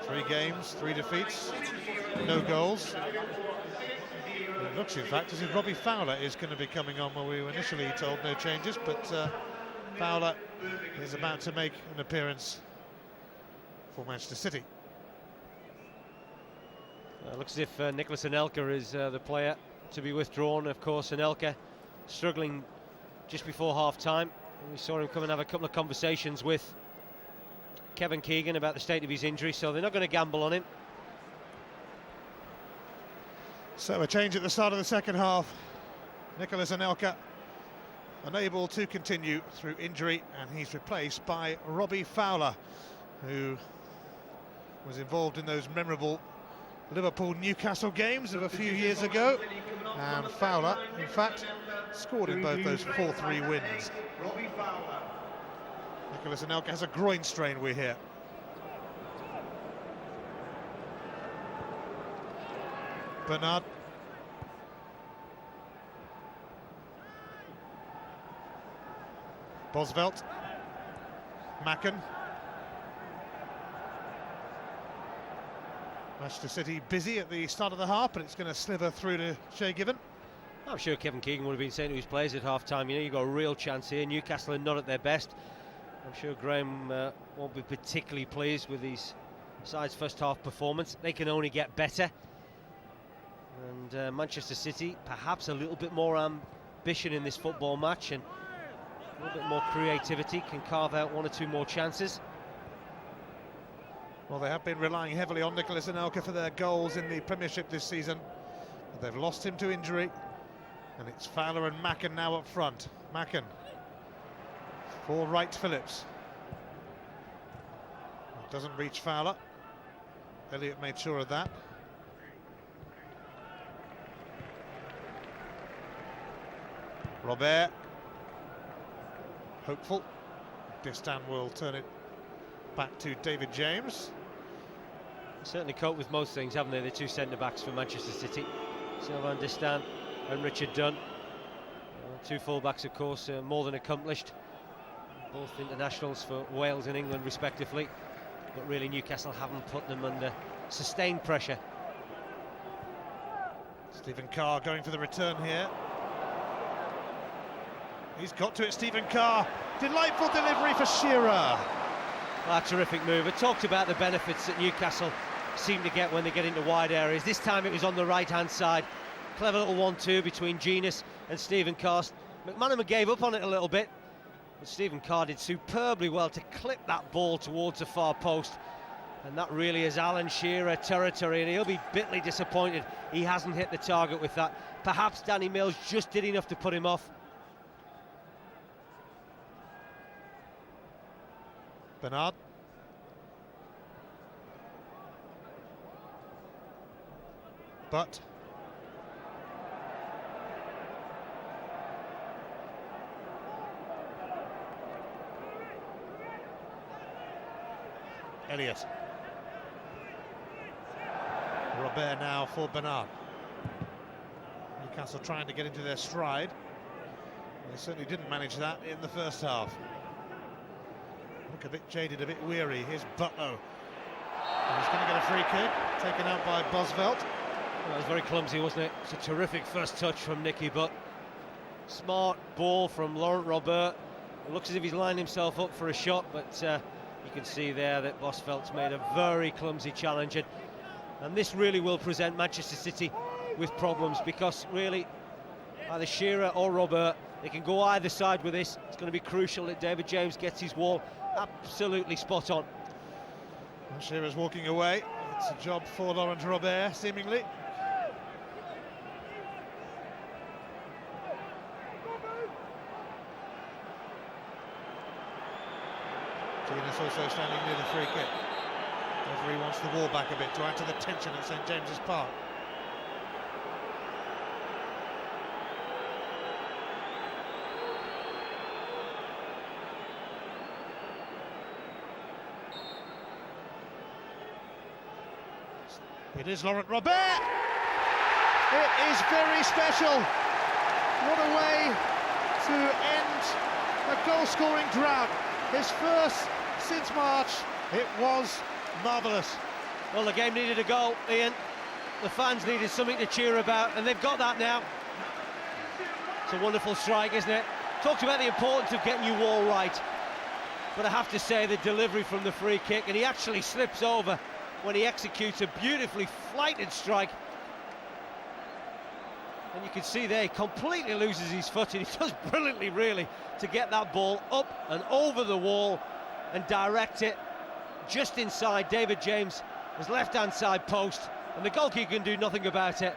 3 games, 3 defeats, no goals. It looks in fact as if Robbie Fowler is going to be coming on, where we were initially told no changes, but Fowler is about to make an appearance for Manchester City. Looks as if Nicholas Anelka is the player to be withdrawn. Of course, Anelka struggling just before half-time. We saw him come and have a couple of conversations with Kevin Keegan about the state of his injury, so they're not going to gamble on him. So a change at the start of the second half. Nicholas Anelka unable to continue through injury, and he's replaced by Robbie Fowler, who was involved in those memorable Liverpool-Newcastle games of a few years ago. And Fowler, in fact, scored in both those 4-3 wins. Nicholas Anelka has a groin strain, we hear. Bernard. Bosvelt. Macken. Manchester City busy at the start of the half, but it's going to slither through to Shay Given. I'm sure Kevin Keegan would have been saying to his players at half-time, you know, you've got a real chance here. Newcastle are not at their best. I'm sure Graham won't be particularly pleased with his side's first half performance. They can only get better. And Manchester City, perhaps a little bit more ambition in this football match and a little bit more creativity, can carve out 1 or 2 more chances. Well, they have been relying heavily on Nicholas Anelka for their goals in the Premiership this season. But they've lost him to injury, and it's Fowler and Macken now up front. Macken for Wright Phillips. It doesn't reach Fowler. Elliott made sure of that. Robert, hopeful. Distan will turn it back to David James. Certainly cope with most things, haven't they, the 2 centre-backs for Manchester City. Sylvain Distan and Richard Dunn. 2 full-backs, of course, more than accomplished. Both internationals for Wales and England, respectively. But really, Newcastle haven't put them under sustained pressure. Stephen Carr going for the return here. He's got to it, Stephen Carr. Delightful delivery for Shearer. A terrific move. I talked about the benefits that Newcastle seem to get when they get into wide areas. This time it was on the right-hand side. Clever little 1-2 between Genius and Stephen Carr. McManaman gave up on it a little bit, but Stephen Carr did superbly well to clip that ball towards the far post. And that really is Alan Shearer territory, and he'll be bitterly disappointed he hasn't hit the target with that. Perhaps Danny Mills just did enough to put him off. Bernard. But Elliott. Robert now for Bernard. Newcastle trying to get into their stride. They certainly didn't manage that in the first half. Look a bit jaded, a bit weary. Here's Butler. He's going to get a free kick, taken out by Bosvelt. That was very clumsy, wasn't it? It's a terrific first touch from Nicky, but smart ball from Laurent Robert. It looks as if he's lined himself up for a shot, but you can see there that Bosvelt's made a very clumsy challenge, and this really will present Manchester City with problems, because really either Shearer or Robert, they can go either side with this. It's going to be crucial that David James gets his wall absolutely spot on. Well, Shearer's walking away. It's a job for Laurent Robert, seemingly. Genius also standing near the free kick. Referee wants the ball back a bit to add to the tension at St James's Park. It is Laurent Robert! It is very special! What a way to end a goal-scoring drought. His first since March. It was marvellous. Well, the game needed a goal, Ian. The fans needed something to cheer about, and they've got that now. It's a wonderful strike, isn't it? Talked about the importance of getting your wall right, but I have to say the delivery from the free kick, and he actually slips over when he executes a beautifully flighted strike. And you can see there he completely loses his footing. He does brilliantly, really, to get that ball up and over the wall and direct it just inside David James' left-hand side post, and the goalkeeper can do nothing about it.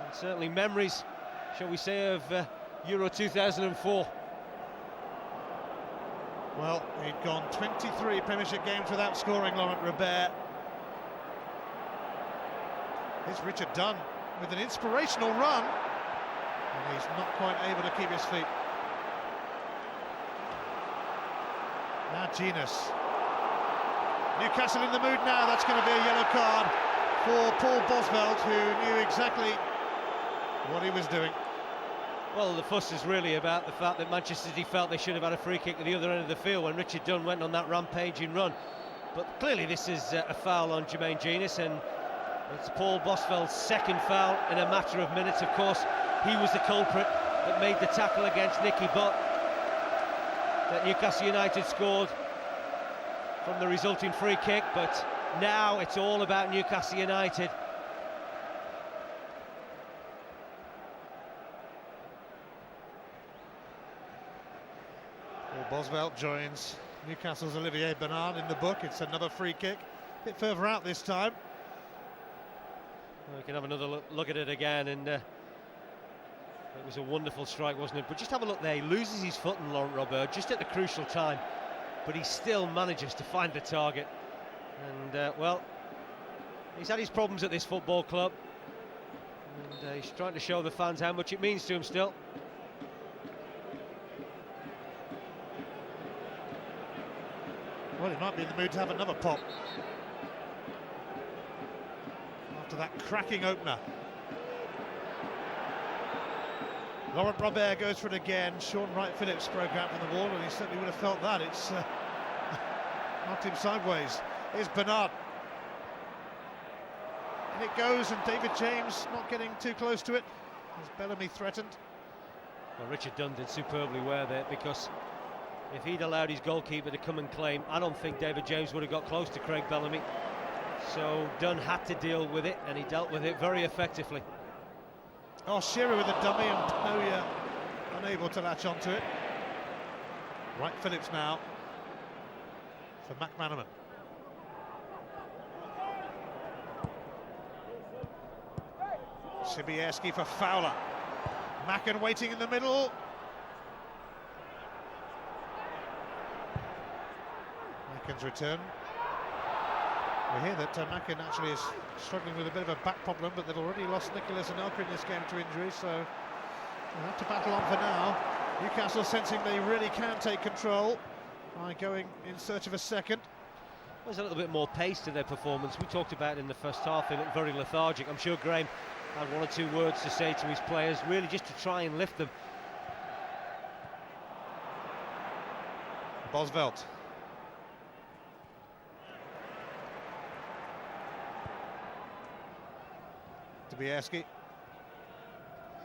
And certainly memories, shall we say, of Euro 2004. Well, he'd gone 23 Premiership games without scoring, Laurent Robert. Here's Richard Dunn with an inspirational run, and he's not quite able to keep his feet. Now Genius. Newcastle in the mood now. That's going to be a yellow card for Paul Bosvelt, who knew exactly what he was doing. Well, the fuss is really about the fact that Manchester City felt they should have had a free kick at the other end of the field when Richard Dunn went on that rampaging run. But clearly this is a foul on Jermaine Genius, and it's Paul Bosvelt's second foul in a matter of minutes. Of course, he was the culprit that made the tackle against Nicky Butt that Newcastle United scored from the resulting free kick, but now it's all about Newcastle United. Well, Bosvelt joins Newcastle's Olivier Bernard in the book. It's another free kick, a bit further out this time. Well, we can have another look at it again, and it was a wonderful strike, wasn't it? But just have a look there. He loses his foot in Laurent Robert just at the crucial time, but he still manages to find the target. And well, he's had his problems at this football club, and he's trying to show the fans how much it means to him still. Well, he might be in the mood to have another pop after that cracking opener. Laurent Robert goes for it again. Sean Wright-Phillips broke out from the wall, and he certainly would have felt that. It's knocked him sideways. Here's Bernard. And it goes, and David James not getting too close to it. As Bellamy threatened. Well, Richard Dunn did superbly well there, because if he'd allowed his goalkeeper to come and claim, I don't think David James would have got close to Craig Bellamy. So Dunn had to deal with it, and he dealt with it very effectively. Oh, Shearer with a dummy, and Panoia unable to latch onto it. Wright-Phillips now for McManaman. Sibierski for Fowler. Macken waiting in the middle. Macken's return. We hear that Macken actually is struggling with a bit of a back problem, but they've already lost Nicolas Anelka in this game to injury, so they'll have to battle on for now. Newcastle sensing they really can take control by going in search of a second. There's a little bit more pace to their performance. We talked about it in the first half, they looked very lethargic. I'm sure Graham had one or two words to say to his players, really just to try and lift them. Bosvelt. Sobieski.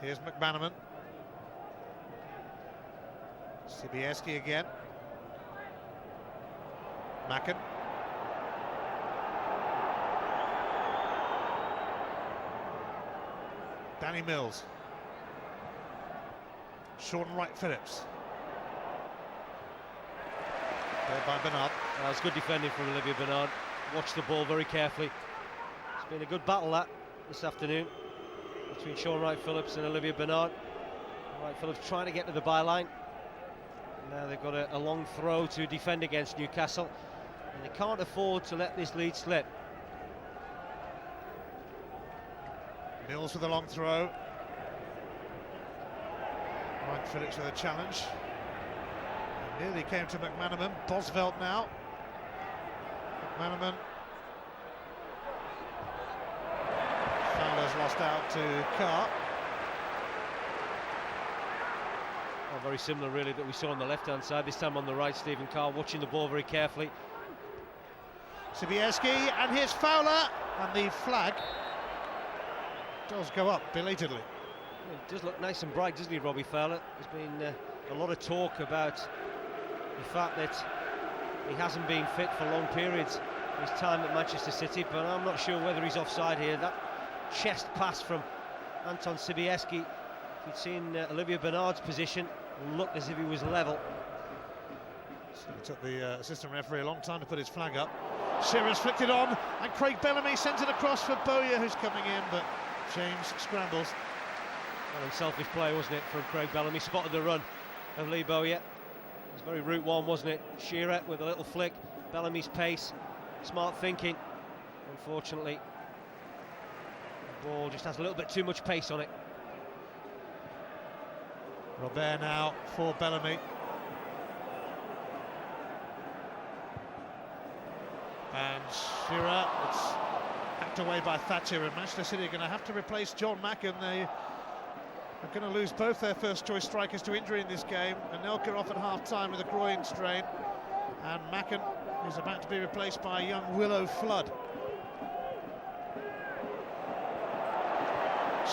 Here's McManaman. Sobieski again. Macken. Danny Mills. Sean Wright-Phillips. There by Bernard. It's good defending from Olivier Bernard. Watched the ball very carefully. It's been a good battle that this afternoon between Sean Wright-Phillips and Olivier Bernard. Wright-Phillips trying to get to the byline. Now they've got a long throw to defend against Newcastle, and they can't afford to let this lead slip. Mills with a long throw. Wright-Phillips with a challenge. And nearly came to McManaman. Bosvelt now. McManaman. Fowler's lost out to Carr. Oh, very similar really that we saw on the left-hand side, this time on the right. Stephen Carr watching the ball very carefully. Sobieski, and here's Fowler, and the flag does go up belatedly. Well, he does look nice and bright, doesn't he, Robbie Fowler? There's been a lot of talk about the fact that he hasn't been fit for long periods in his time at Manchester City, but I'm not sure whether he's offside here. That chest pass from Anton Sobieski, if you'd seen Olivier Bernard's position, looked as if he was level. So it took the assistant referee a long time to put his flag up. Shearer's flicked it on, and Craig Bellamy sends it across for Bowyer, who's coming in, but James scrambles. Well, selfish play, wasn't it, from Craig Bellamy? Spotted the run of Lee Bowyer. It was very route one, wasn't it? Shearer with a little flick, Bellamy's pace, smart thinking. Unfortunately, the ball just has a little bit too much pace on it. Robert now for Bellamy. And Shearer, it's hacked away by Thatcher, and Manchester City are going to have to replace John Macken. They are going to lose both their first-choice strikers to injury in this game. Anelka off at half-time with a groin strain, and Macken is about to be replaced by young Willow Flood.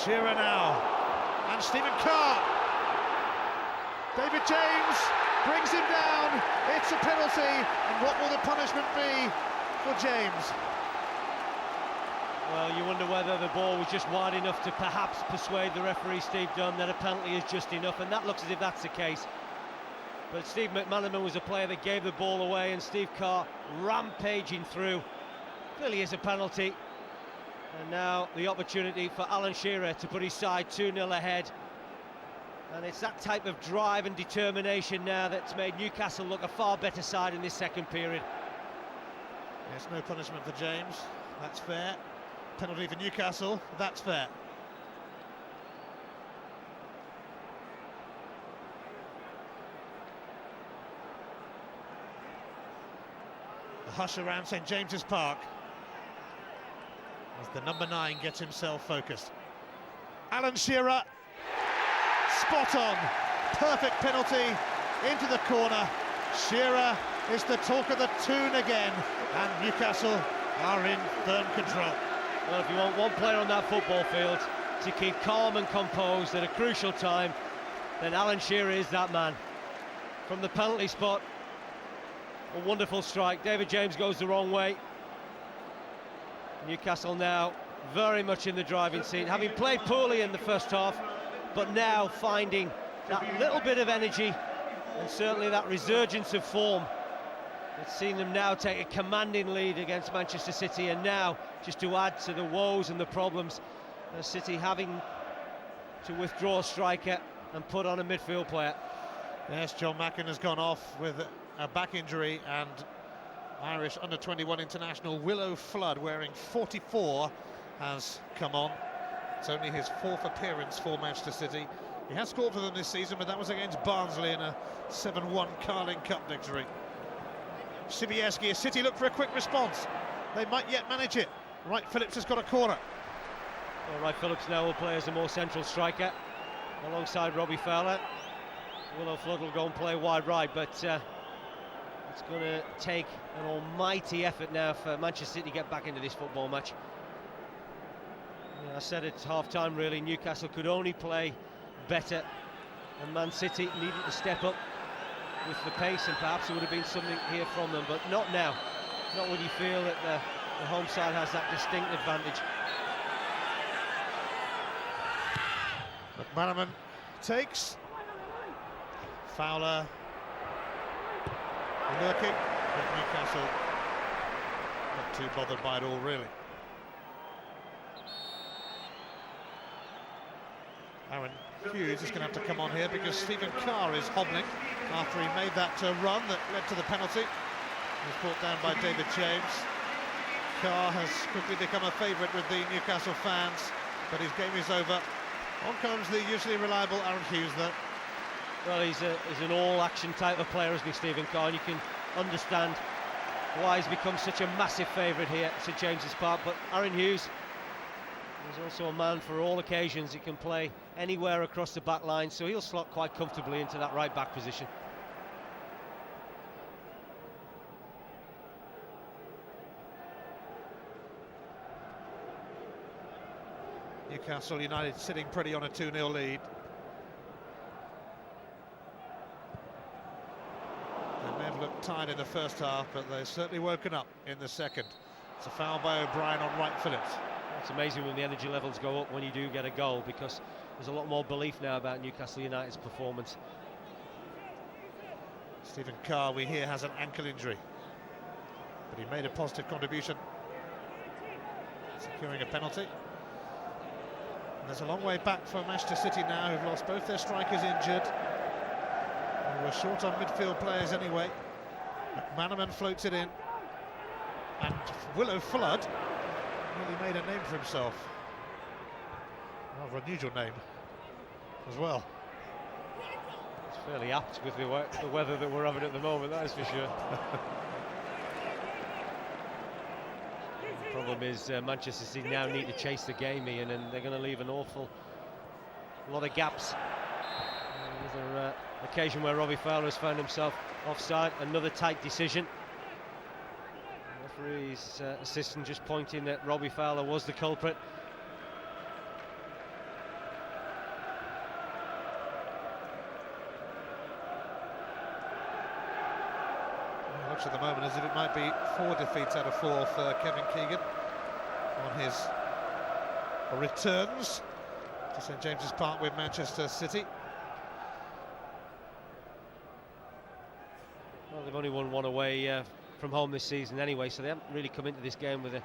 Shearer now, and Stephen Carr. David James brings him down. It's a penalty, and what will the punishment be for James? Well, you wonder whether the ball was just wide enough to perhaps persuade the referee, Steve Dunn, that a penalty is just enough, and that looks as if that's the case. But Steve McManaman was a player that gave the ball away, and Steve Carr rampaging through. Clearly is a penalty. And now the opportunity for Alan Shearer to put his side 2-0 ahead. And it's that type of drive and determination now that's made Newcastle look a far better side in this second period. Yes, no punishment for James, that's fair. Penalty for Newcastle, that's fair. The hush around St James's Park as the number 9 gets himself focused. Alan Shearer, spot on, perfect penalty into the corner. Shearer is the talk of the tune again, and Newcastle are in firm control. Well, if you want one player on that football field to keep calm and composed at a crucial time, then Alan Shearer is that man. From the penalty spot, a wonderful strike. David James goes the wrong way. Newcastle now very much in the driving seat, having played poorly in the first half, but now finding that little bit of energy and certainly that resurgence of form. It's seen them now take a commanding lead against Manchester City, and now just to add to the woes and the problems, City having to withdraw a striker and put on a midfield player. Yes, John Macken has gone off with a back injury, and Irish under-21 international Willow Flood, wearing 44, has come on. It's only his 4th appearance for Manchester City. He has scored for them this season, but that was against Barnsley in a 7-1 Carling Cup victory. Sobieski, as City look for a quick response. They might yet manage it. Wright-Phillips has got a corner. Well, Wright-Phillips now will play as a more central striker alongside Robbie Fowler. Willow Flood will go and play wide right, but it's going to take an almighty effort now for Manchester City to get back into this football match. I said at half-time, really, Newcastle could only play better, and Man City needed to step up with the pace, and perhaps there would have been something here from them, but not now. Not when you feel that the home side has that distinct advantage. McManaman takes. Fowler lurking, but Newcastle not too bothered by it all, really. Aaron Hughes is going to have to come on here because Stephen Carr is hobbling after he made that run that led to the penalty. He was brought down by David James. Carr has quickly become a favourite with the Newcastle fans, but his game is over. On comes the usually reliable Aaron Hughes, though. Well, he's an all-action type of player, isn't he, Stephen Carr? And you can understand why he's become such a massive favourite here at St James's Park. But Aaron Hughes is also a man for all occasions. He can play anywhere across the back line, so he'll slot quite comfortably into that right-back position. Newcastle United sitting pretty on a 2-0 lead. They may have looked tired in the first half, but they've certainly woken up in the second. It's a foul by O'Brien on Wright Phillips. It's amazing when the energy levels go up when you do get a goal, because there's a lot more belief now about Newcastle United's performance. Stephen Carr, we hear, has an ankle injury, but he made a positive contribution, securing a penalty. And there's a long way back for Manchester City now, who've lost both their strikers injured. They were short on midfield players anyway. McManaman floats it in, and Willow Flood really made a name for himself. Rather unusual name as well. It's fairly apt with the weather that we're having at the moment, that is for sure. The problem is Manchester City now need to chase the game, Ian, and they're going to leave an awful lot of gaps. Another occasion where Robbie Fowler has found himself offside, another tight decision. The referee's assistant just pointing that Robbie Fowler was the culprit. Looks at the moment as if it might be 4 defeats out of 4 for Kevin Keegan on his returns to St James's Park with Manchester City. Well, they've only won one away from home this season anyway, so they haven't really come into this game with a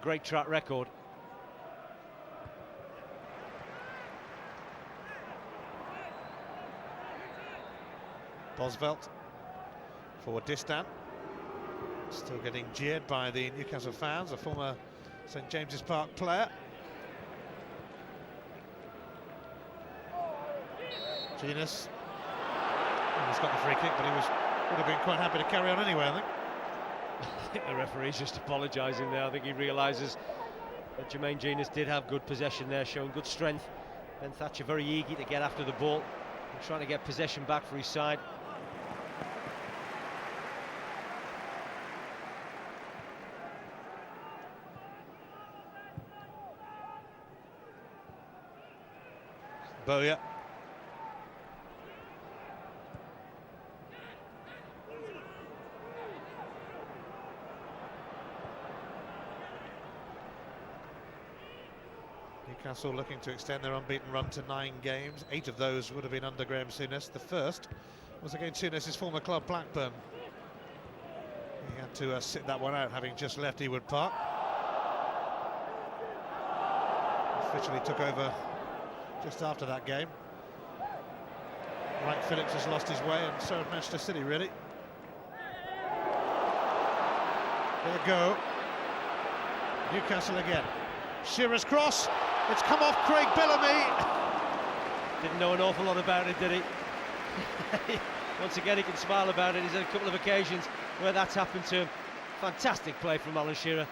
great track record. Bosvelt for Distan, still getting jeered by the Newcastle fans, a former St James's Park player. Genus, he's got the free kick, but he would have been quite happy to carry on anyway, I think. I think the referee's just apologising there. I think he realises that Jermaine Genus did have good possession there, showing good strength. Ben Thatcher very eager to get after the ball and trying to get possession back for his side. Bowyer. Newcastle looking to extend their unbeaten run to 9 games. 8 of those would have been under Graham Souness. The first was against Souness's former club Blackburn. He had to sit that one out, having just left Ewood Park. Officially took over just after that game. Wright Phillips has lost his way, and so has Manchester City, really. There you go. Newcastle again. Shearer's cross. It's come off Craig Bellamy. Didn't know an awful lot about it, did he? Once again, he can smile about it. He's had a couple of occasions where that's happened to him. Fantastic play from Alan Shearer.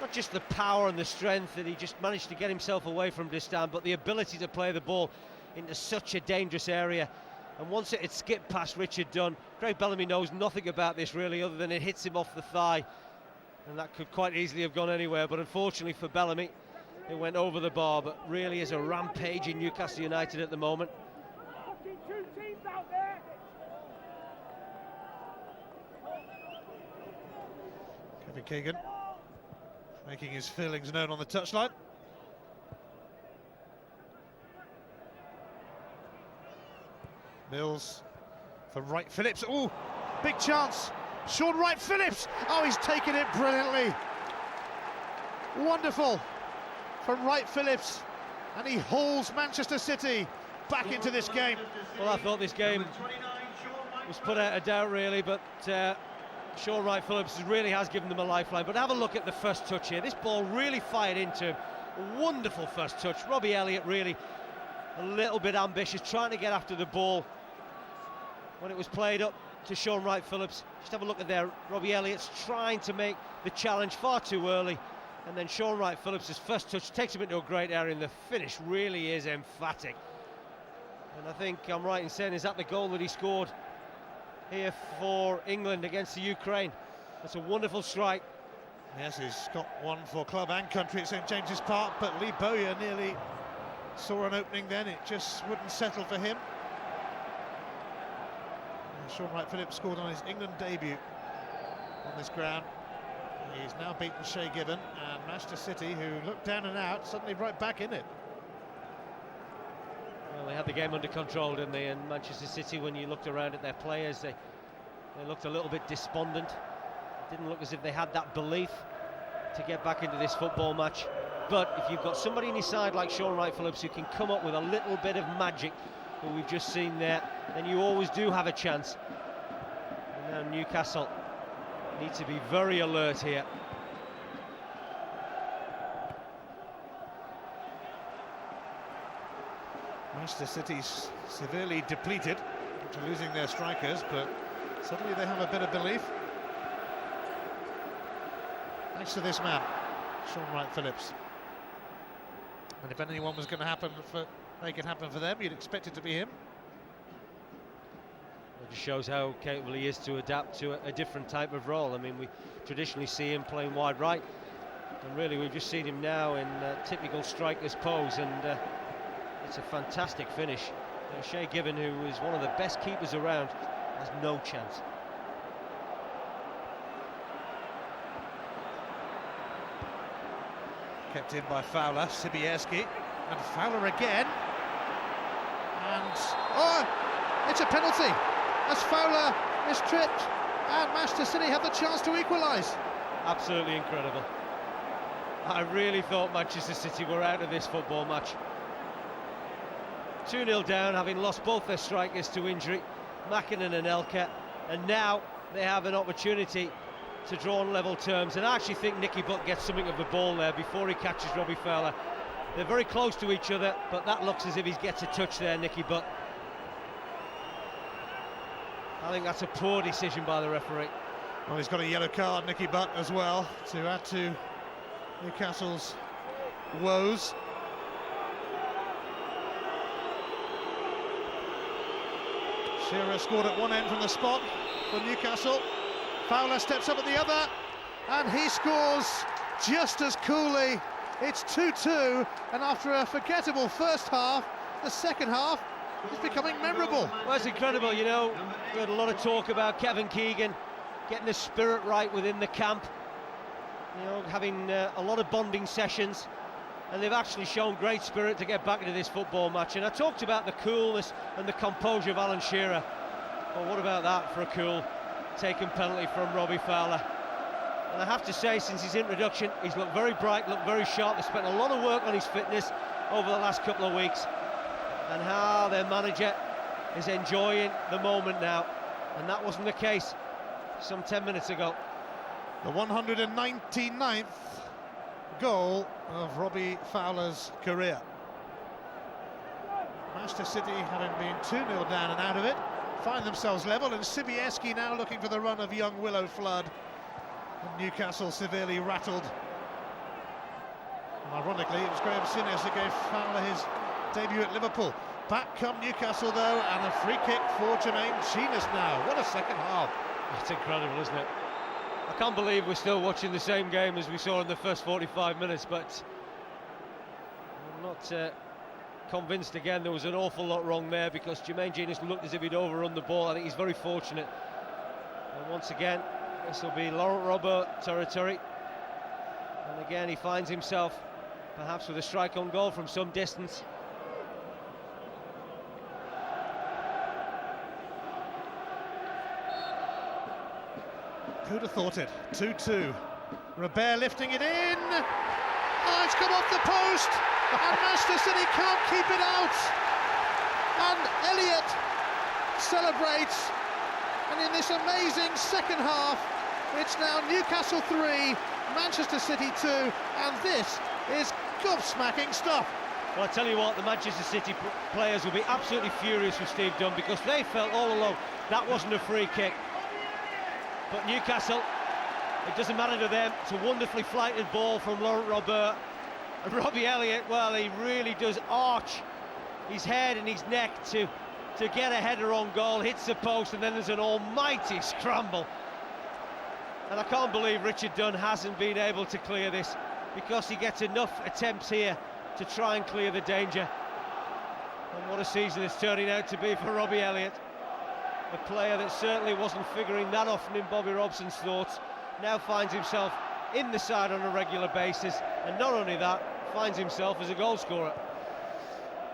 Not just the power and the strength that he just managed to get himself away from Distan, but the ability to play the ball into such a dangerous area. And once it had skipped past Richard Dunn, Craig Bellamy knows nothing about this really, other than it hits him off the thigh. And that could quite easily have gone anywhere, but unfortunately for Bellamy, it went over the bar, but really is a rampage in Newcastle United at the moment. Kevin Keegan making his feelings known on the touchline. Mills for Wright Phillips. Oh, big chance. Sean Wright Phillips. Oh, he's taken it brilliantly. Wonderful from Wright Phillips, and he hauls Manchester City back into this game. Well, I thought this game was put out of doubt really, but Sean Wright Phillips really has given them a lifeline. But have a look at the first touch here. This ball really fired into him. A wonderful first touch. Robbie Elliott really a little bit ambitious, trying to get after the ball when it was played up to Sean Wright Phillips. Just have a look at there. Robbie Elliott's trying to make the challenge far too early, and then Sean Wright Phillips' first touch takes him into a great area, and the finish really is emphatic. And I think I'm right in saying, is that the goal that he scored here for England against the Ukraine? That's a wonderful strike. Yes, he's got one for club and country at St James's Park, but Lee Bowyer nearly saw an opening then. It just wouldn't settle for him. Sean Wright Phillips scored on his England debut on this ground. He's now beaten Shay Given, and Manchester City, who looked down and out, suddenly right back in it. Well, they had the game under control, didn't they? And Manchester City, when you looked around at their players, they looked a little bit despondent. It didn't look as if they had that belief to get back into this football match. But if you've got somebody on your side like Sean Wright Phillips who can come up with a little bit of magic, who we've just seen there, then you always do have a chance. And now Newcastle need to be very alert here. Manchester City's severely depleted after losing their strikers, but suddenly they have a bit of belief. Thanks to this man, Sean Wright Phillips. And if anyone was going to make it happen for them, you'd expect it to be him. It just shows how capable he is to adapt to a different type of role. I mean, we traditionally see him playing wide right, and really we've just seen him now in typical striker's pose, and it's a fantastic finish. Shay Given, who is one of the best keepers around, has no chance. Kept in by Fowler, Sibierski, and Fowler again. And, oh, it's a penalty as Fowler is tripped, and Manchester City have the chance to equalise. Absolutely incredible. I really thought Manchester City were out of this football match. 2-0 down, having lost both their strikers to injury, Mackinnon and Elka, and now they have an opportunity to draw on level terms. And I actually think Nicky Butt gets something of the ball there before he catches Robbie Fowler. They're very close to each other, but that looks as if he gets a touch there, Nicky Butt. I think that's a poor decision by the referee. Well, he's got a yellow card, Nicky Butt, as well, to add to Newcastle's woes. Shearer scored at one end from the spot for Newcastle. Fowler steps up at the other, and he scores just as coolly. It's 2-2, and after a forgettable first half, the second half is becoming memorable. Well, it's incredible, you know. We had a lot of talk about Kevin Keegan getting the spirit right within the camp, you know, having a lot of bonding sessions, and they've actually shown great spirit to get back into this football match. And I talked about the coolness and the composure of Alan Shearer. Well, what about that for a cool taken penalty from Robbie Fowler? And I have to say, since his introduction, he's looked very bright, looked very sharp. They've spent a lot of work on his fitness over the last couple of weeks, and how their manager is enjoying the moment now, and that wasn't the case some 10 minutes ago. The 199th goal of Robbie Fowler's career. Manchester City, having been 2-0 down and out of it, find themselves level, and Sibierski now looking for the run of young Willow Flood. And Newcastle severely rattled. And ironically, it was Graham Souness that gave Fowler his debut at Liverpool. Back come Newcastle though, and a free kick for Jermaine Jenas now. What a second half. That's incredible, isn't it? I can't believe we're still watching the same game as we saw in the first 45 minutes, but not convinced again. There was an awful lot wrong there because Jermaine Genius looked as if he'd overrun the ball. I think he's very fortunate. And once again, this will be Laurent Robert territory. And again, he finds himself perhaps with a strike on goal from some distance. Who'd have thought it? 2-2. Robert lifting it in. Oh, it's come off the post, and Manchester City can't keep it out. And Elliott celebrates. And in this amazing second half, it's now Newcastle 3, Manchester City 2, and this is gobsmacking stuff. Well, I tell you what, the Manchester City players will be absolutely furious with Steve Dunn because they felt all along that wasn't a free kick. But Newcastle, it doesn't matter to them. It's a wonderfully flighted ball from Laurent Robert. And Robbie Elliott, well, he really does arch his head and his neck to get a header on goal, hits the post, and then there's an almighty scramble. And I can't believe Richard Dunn hasn't been able to clear this because he gets enough attempts here to try and clear the danger. And what a season it's turning out to be for Robbie Elliott. A player that certainly wasn't figuring that often in Bobby Robson's thoughts, now finds himself in the side on a regular basis, and not only that, finds himself as a goal scorer.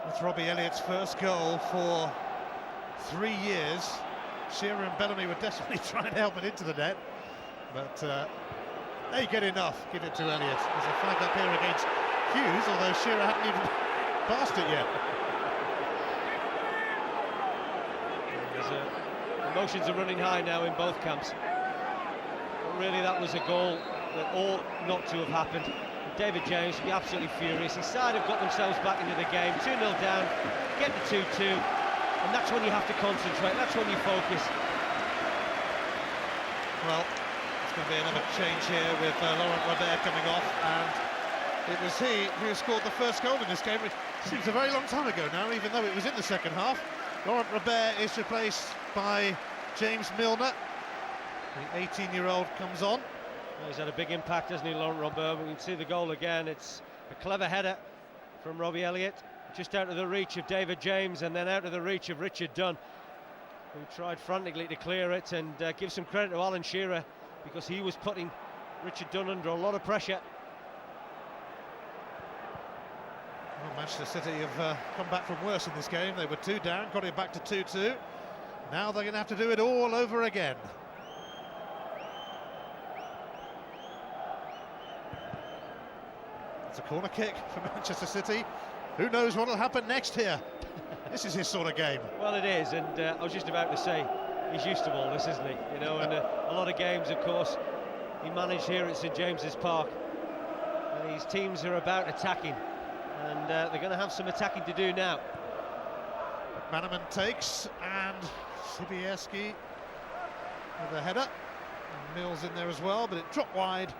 That's Robbie Elliott's first goal for 3 years. Shearer and Bellamy were desperately trying to help it into the net, but they get enough. Give it to Elliott. There's a flag up here against Hughes, although Shearer hadn't even passed it yet. Emotions are running high now in both camps. But really, that was a goal that ought not to have happened. David James will be absolutely furious. His side have got themselves back into the game, 2-0 down, get the 2-2, and that's when you have to concentrate, that's when you focus. Well, it's going to be another change here with Laurent Robert coming off, and it was he who scored the first goal in this game, which seems a very long time ago now, even though it was in the second half. Laurent Robert is replaced by James Milner. The 18-year-old comes on. Well, he's had a big impact, hasn't he, Laurent Robert? We can see the goal again. It's a clever header from Robbie Elliott, just out of the reach of David James and then out of the reach of Richard Dunn, who tried frantically to clear it, and give some credit to Alan Shearer because he was putting Richard Dunn under a lot of pressure. Well, Manchester City have come back from worse in this game. They were 2 down, got it back to 2-2. Now they're going to have to do it all over again. It's a corner kick for Manchester City. Who knows what will happen next here? This is his sort of game. Well, it is, and I was just about to say, he's used to all this, isn't he? You know, and a lot of games, of course, he managed here at St James's Park. And his teams are about attacking, and they're going to have some attacking to do now. Bannerman takes, and Sibierski with a header. And Mills in there as well, but it dropped wide.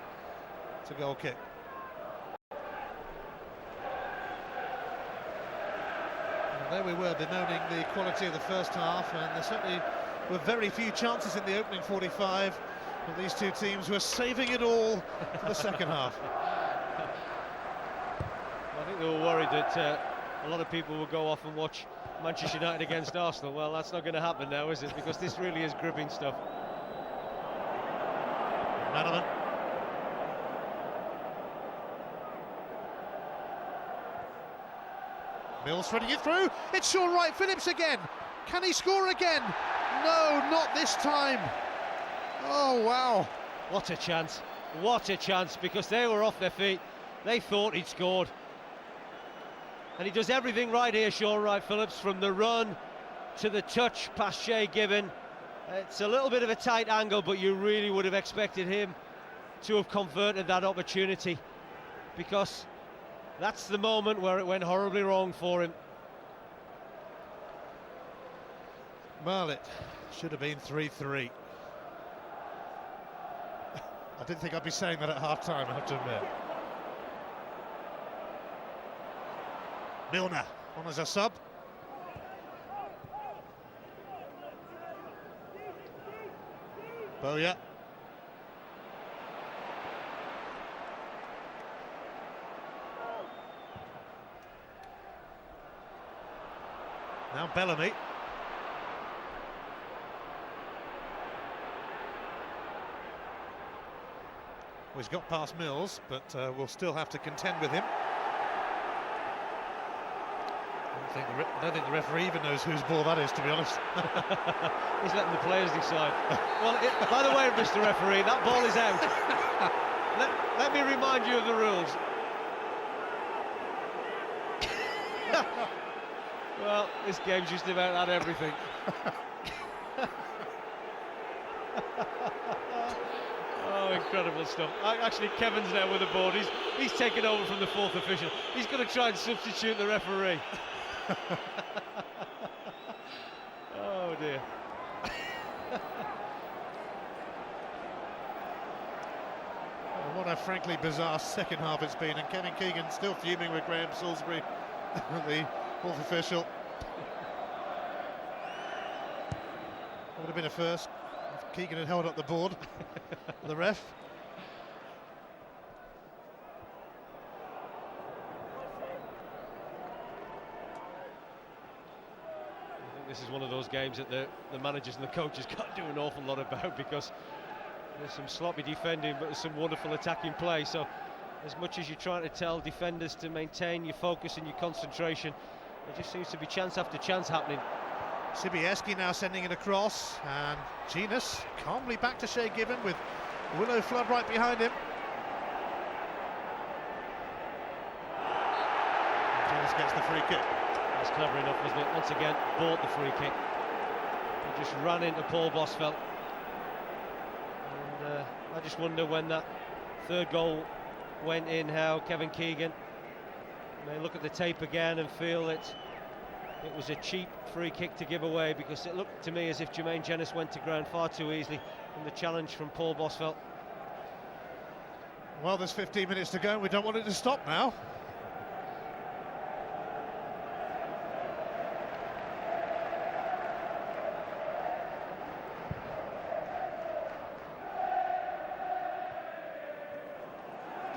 It's a goal kick. And there we were bemoaning the quality of the first half, and there certainly were very few chances in the opening 45, but these two teams were saving it all for the second half. I think they were worried that a lot of people will go off and watch Manchester United against Arsenal. Well, that's not going to happen now, is it? Because this really is gripping stuff. Bannerman. Mills threading it through. It's Sean Wright-Phillips again. Can he score again? No, not this time. Oh, wow. What a chance. What a chance, because they were off their feet. They thought he'd scored. And he does everything right here, Sean Wright-Phillips, from the run to the touch past Shay Gibbon. It's a little bit of a tight angle, but you really would have expected him to have converted that opportunity, because that's the moment where it went horribly wrong for him. Well, it should have been 3-3. I didn't think I'd be saying that at half-time, I have to admit. Milner on as a sub. Bowyer. Now Bellamy. Well, he's got past Mills, but we'll still have to contend with him. I don't think the referee even knows whose ball that is, to be honest. He's letting the players decide. Well, by the way, Mr. Referee, that ball is out. Let me remind you of the rules. Well, this game's just about had everything. Oh, incredible stuff. Actually, Kevin's there with the board. He's taken over from the fourth official. He's going to try and substitute the referee. Oh dear. What a frankly bizarre second half it's been, and Kevin Keegan still fuming with Graham Salisbury, the fourth official. That would have been a first if Keegan had held up the board. The ref. This is one of those games that the managers and the coaches can't do an awful lot about, because there's some sloppy defending but there's some wonderful attacking play. So as much as you're trying to tell defenders to maintain your focus and your concentration, there just seems to be chance after chance happening. Sibieski now sending it across, and Genus calmly back to Shay Given with Willow Flood right behind him. Genus gets the free kick. That's clever enough, wasn't it? Once again, bought the free kick. He just ran into Paul Bosvelt. And I just wonder, when that third goal went in, how Kevin Keegan may look at the tape again and feel that it was a cheap free kick to give away, because it looked to me as if Jermaine Genus went to ground far too easily from the challenge from Paul Bosvelt. Well, there's 15 minutes to go, and we don't want it to stop now.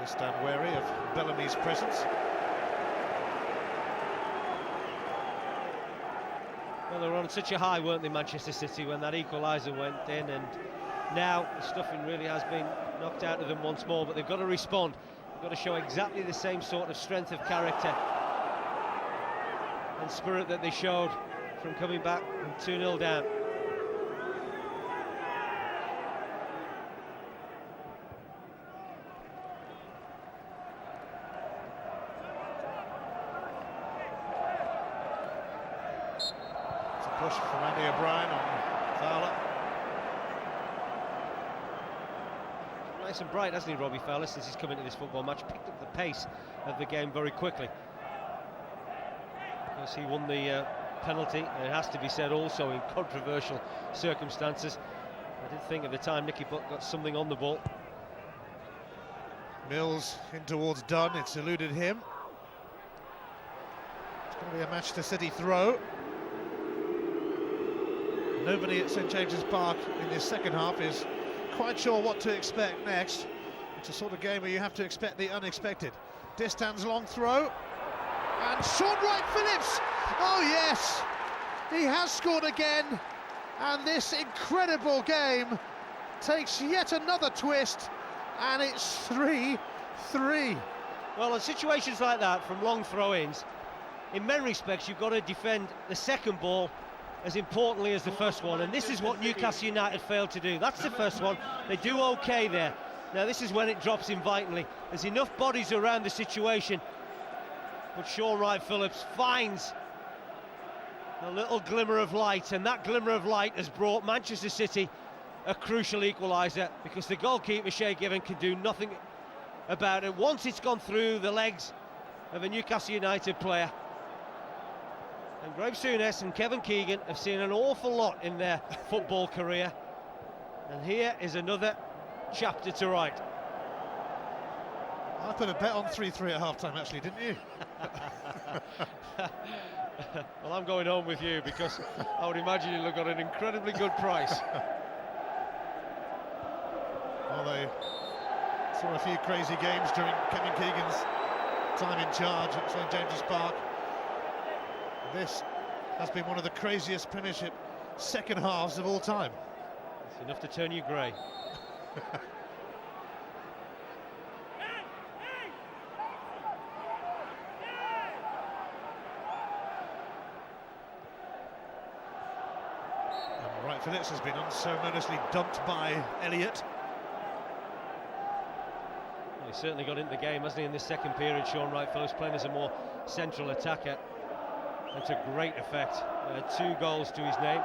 Stand wary of Bellamy's presence. Well, they were on such a high, weren't they, Manchester City, when that equaliser went in, and now the stuffing really has been knocked out of them once more, but they've got to respond. They've got to show exactly the same sort of strength of character and spirit that they showed from coming back from 2-0 down. Push from Andy O'Brien on Fowler. Nice and bright, hasn't he, Robbie Fowler, since he's come into this football match? Picked up the pace of the game very quickly. Of course, he won the penalty, and it has to be said also in controversial circumstances. I did think at the time Nicky Butt got something on the ball. Mills in towards Dunn, it's eluded him. It's going to be a Manchester City throw. Nobody at St James's Park in this second half is quite sure what to expect next. It's a sort of game where you have to expect the unexpected. Distan's long throw, and Sean Wright-Phillips! Oh yes, he has scored again, and this incredible game takes yet another twist, and it's 3-3. Well, in situations like that, from long throw-ins, in many respects you've got to defend the second ball as importantly as the first one, and this is what Newcastle United failed to do. That's the first one. They do okay there. Now this is when it drops in vitally. There's enough bodies around the situation, but Sean Wright-Phillips finds a little glimmer of light, and that glimmer of light has brought Manchester City a crucial equaliser, because the goalkeeper Shay Given can do nothing about it once it's gone through the legs of a Newcastle United player. And Graham Souness and Kevin Keegan have seen an awful lot in their football career, and here is another chapter to write. I put a bet on 3-3 at half-time, actually, didn't you? Well, I'm going home with you, because I would imagine you'll have got an incredibly good price. Well, they saw a few crazy games during Kevin Keegan's time in charge at St James's Park. This has been one of the craziest Premiership second halves of all time. It's enough to turn you grey. And Wright Phillips has been unceremoniously dumped by Elliott. Well, he certainly got into the game, hasn't he, in this second period? Sean Wright Phillips playing as a more central attacker. And to great effect. 2 goals to his name.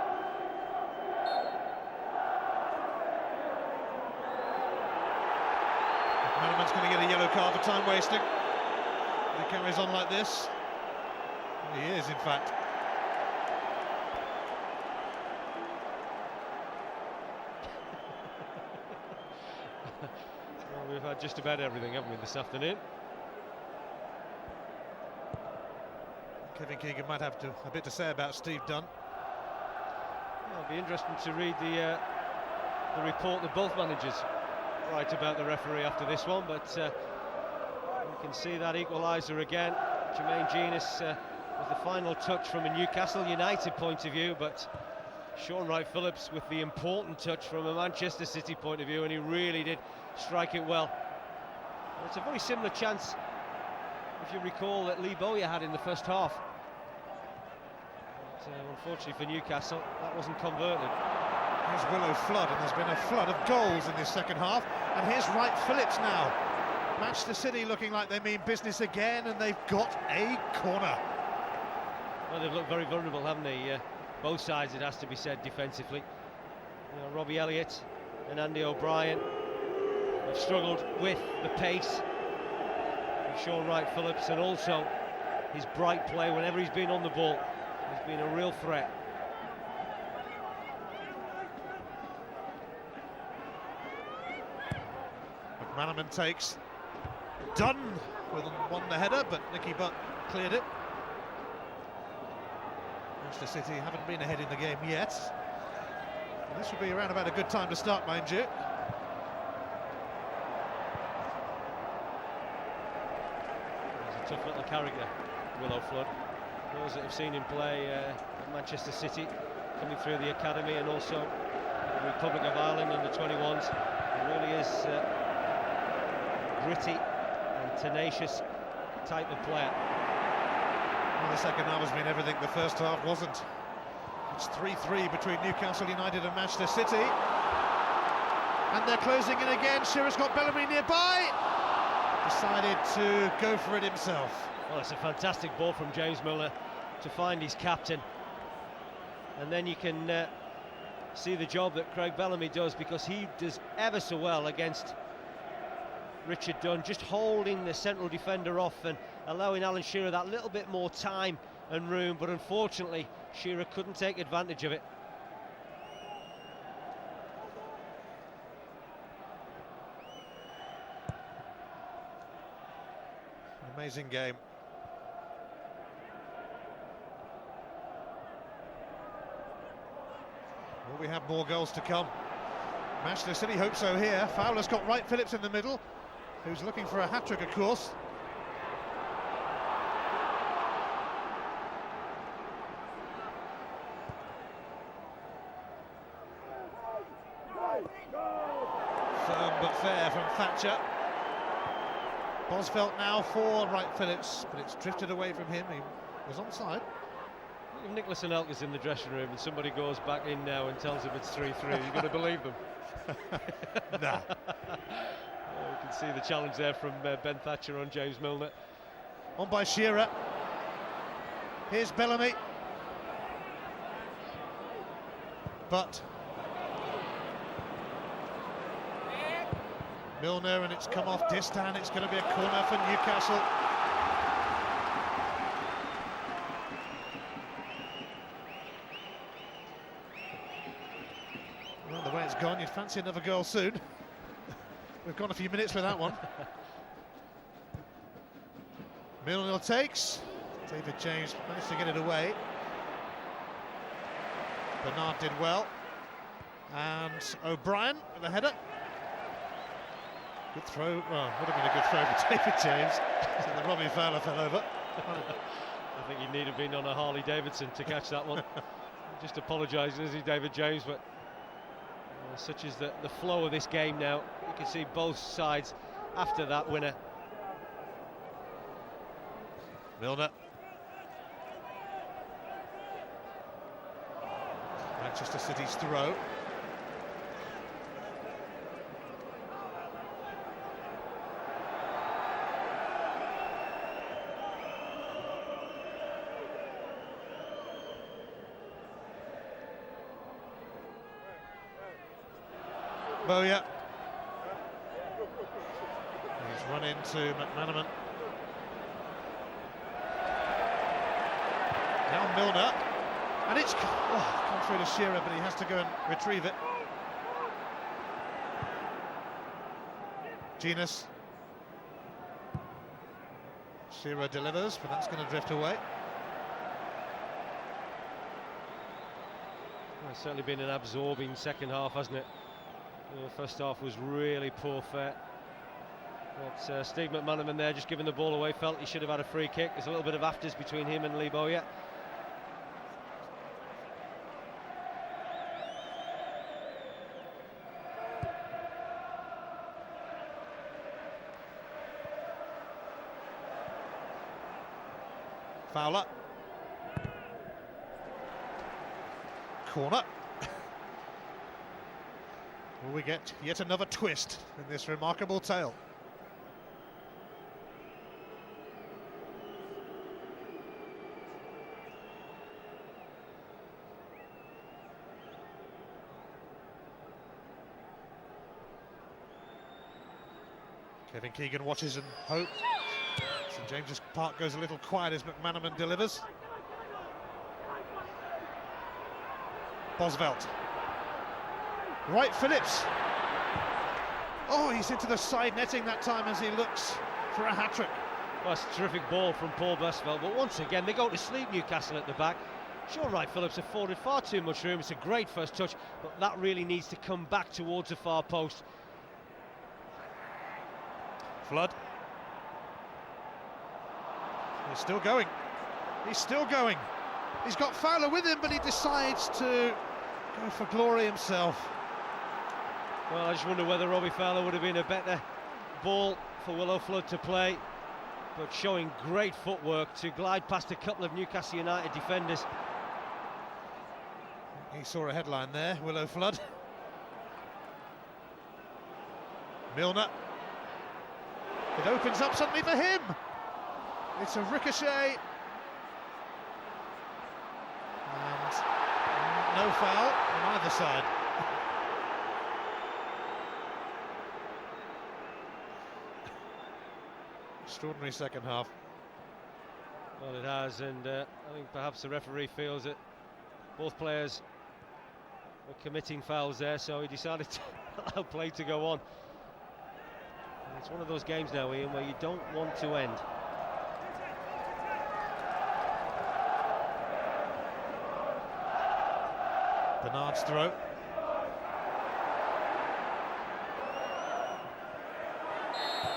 McManaman's going to get a yellow card for time wasting. If he carries on like this. He is, in fact. Well, we've had just about everything, haven't we, this afternoon? Kevin Keegan might have a bit to say about Steve Dunn. Well, it'll be interesting to read the report that both managers write about the referee after this one, but you can see that equaliser again. Jermaine Genius with the final touch from a Newcastle United point of view, but Sean Wright Phillips with the important touch from a Manchester City point of view, and he really did strike it well. And it's a very similar chance, if you recall, that Lee Bowyer had in the first half. But, unfortunately for Newcastle, that wasn't converted. Here's Willow Flood, and there's been a flood of goals in this second half. And here's Wright Phillips now. Manchester City looking like they mean business again, and they've got a corner. Well, they've looked very vulnerable, haven't they? Both sides, it has to be said, defensively. You know, Robbie Elliott and Andy O'Brien have struggled with the pace of Sean Wright Phillips, and also his bright play whenever he's been on the ball. He's been a real threat. McManaman takes. Dunn with won the header, but Nicky Butt cleared it. Manchester City haven't been ahead in the game yet. And this would be around about a good time to start, mind you. He's a tough little character, Willow Flood. Those that have seen him play at Manchester City, coming through the academy, and also the Republic of Ireland under 21s. He really is gritty and tenacious type of player. Well, the second half has been everything the first half wasn't. It's 3-3 between Newcastle United and Manchester City. And they're closing in again. Shearer's got Bellamy nearby. Decided to go for it himself. Well, it's a fantastic ball from James Milner to find his captain. And then you can see the job that Craig Bellamy does, because he does ever so well against Richard Dunn, just holding the central defender off and allowing Alan Shearer that little bit more time and room, but unfortunately Shearer couldn't take advantage of it. An amazing game. Will we have more goals to come? Manchester City hope so here. Fowler's got Wright Phillips in the middle, who's looking for a hat-trick, of course. Firm but fair from Thatcher. Bosvelt now for Wright Phillips, but it's drifted away from him. He was onside. If Nicholas Anelka's in the dressing room and somebody goes back in now and tells him it's 3-3, you're going to believe them. Nah. You can see the challenge there from Ben Thatcher on James Milner. On by Shearer. Here's Bellamy. But Milner, and it's come off Distan. It's going to be a corner for Newcastle. Well, the way it's gone, you'd fancy another goal soon. We've gone a few minutes with that one. Milner takes. David James managed to get it away. Bernard did well. And O'Brien with a header. Good throw. Well, would have been a good throw for David James. So the Robbie Fowler fell over. I think he'd need to have been on a Harley Davidson to catch that one. Just apologising, isn't he, David James? But such is the flow of this game now. You can see both sides after that winner. Milner. Manchester City's throw. Bowyer. He's run into McManaman. Now Milner. And it's come through to Shearer, but he has to go and retrieve it. Genus. Shearer delivers, but that's going to drift away. Well, it's certainly been an absorbing second half, hasn't it? The first half was really poor fare. But Steve McManaman there just giving the ball away, felt he should have had a free kick. There's a little bit of afters between him and Lee Bowyer. Fowler. Corner. Will we get yet another twist in this remarkable tale? Kevin Keegan watches and hopes. St James's Park goes a little quiet as McManaman delivers. Bosvelt. Right, Phillips. Oh, he's into the side netting that time as he looks for a hat-trick. Well, that's a terrific ball from Paul Bosvelt, but once again they go to sleep, Newcastle at the back. Sure, Wright Phillips afforded far too much room. It's a great first touch, but that really needs to come back towards the far post. Flood. He's still going. He's still going. He's got Fowler with him, but he decides to go for glory himself. Well, I just wonder whether Robbie Fowler would have been a better ball for Willow Flood to play, but showing great footwork to glide past a couple of Newcastle United defenders. He saw a headline there, Willow Flood. Milner. It opens up suddenly for him. It's a ricochet. And no foul on either side. Extraordinary second half. Well, it has, and I think perhaps the referee feels that both players were committing fouls there, so he decided to allow play to go on. And it's one of those games now, Ian, where you don't want to end. Bernard's throw.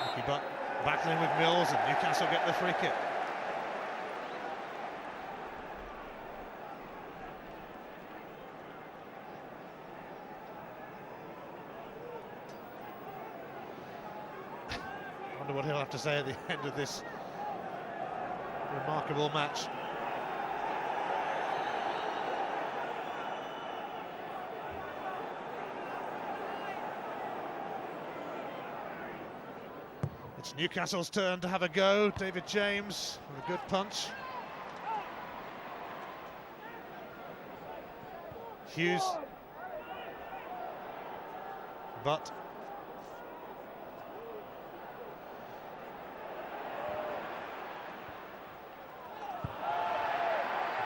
Ricky Buck battling with Mills, and Newcastle get the free kick. I wonder what he'll have to say at the end of this remarkable match. It's Newcastle's turn to have a go. David James with a good punch. Hughes. But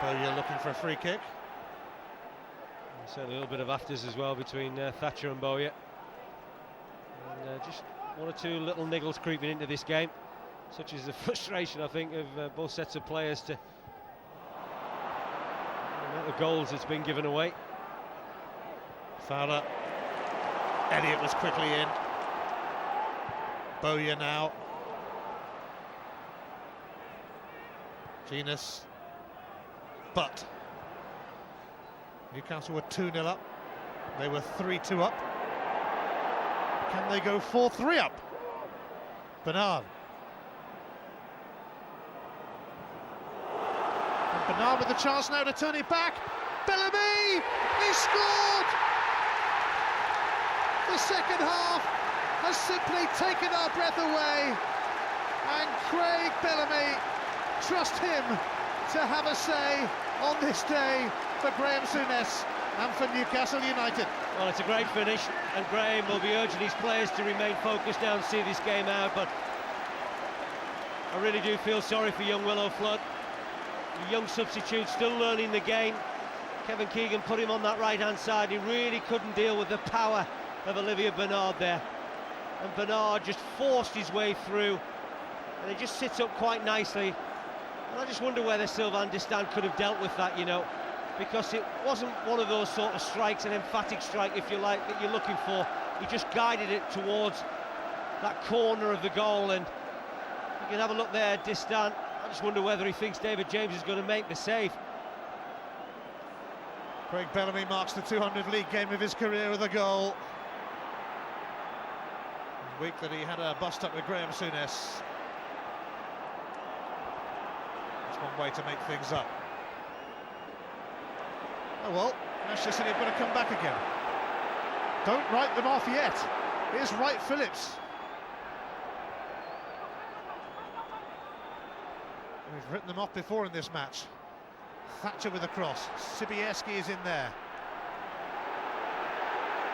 Bowyer looking for a free kick. Certainly a little bit of afters as well between Thatcher and Bowyer. And just one or two little niggles creeping into this game, such as the frustration, I think, of both sets of players to the amount of goals that's been given away. Fowler. Elliott was quickly in. Bowyer now. Genus, but Newcastle were 2-0 up, they were 3-2 up. Can they go 4-3 up? Bernard. And Bernard with the chance now to turn it back. Bellamy! He scored! The second half has simply taken our breath away, and Craig Bellamy, trust him to have a say on this day for Graham Souness and for Newcastle United. Well, it's a great finish, and Graham will be urging his players to remain focused now and see this game out, but I really do feel sorry for young Willow Flood. The young substitute still learning the game. Kevin Keegan put him on that right-hand side. He really couldn't deal with the power of Olivier Bernard there. And Bernard just forced his way through, and it just sits up quite nicely. And I just wonder whether Sylvain Distin could have dealt with that, you know, because it wasn't one of those sort of strikes, an emphatic strike, if you like, that you're looking for. He just guided it towards that corner of the goal, and you can have a look there, Distin. I just wonder whether he thinks David James is going to make the save. Craig Bellamy marks the 200th league game of his career with a goal. The week that he had a bust-up with Graham Souness. That's one way to make things up. Oh well, Manchester City have got to come back again. Don't write them off yet. Here's Wright Phillips. We've written them off before in this match. Thatcher with a cross. Sibierski is in there.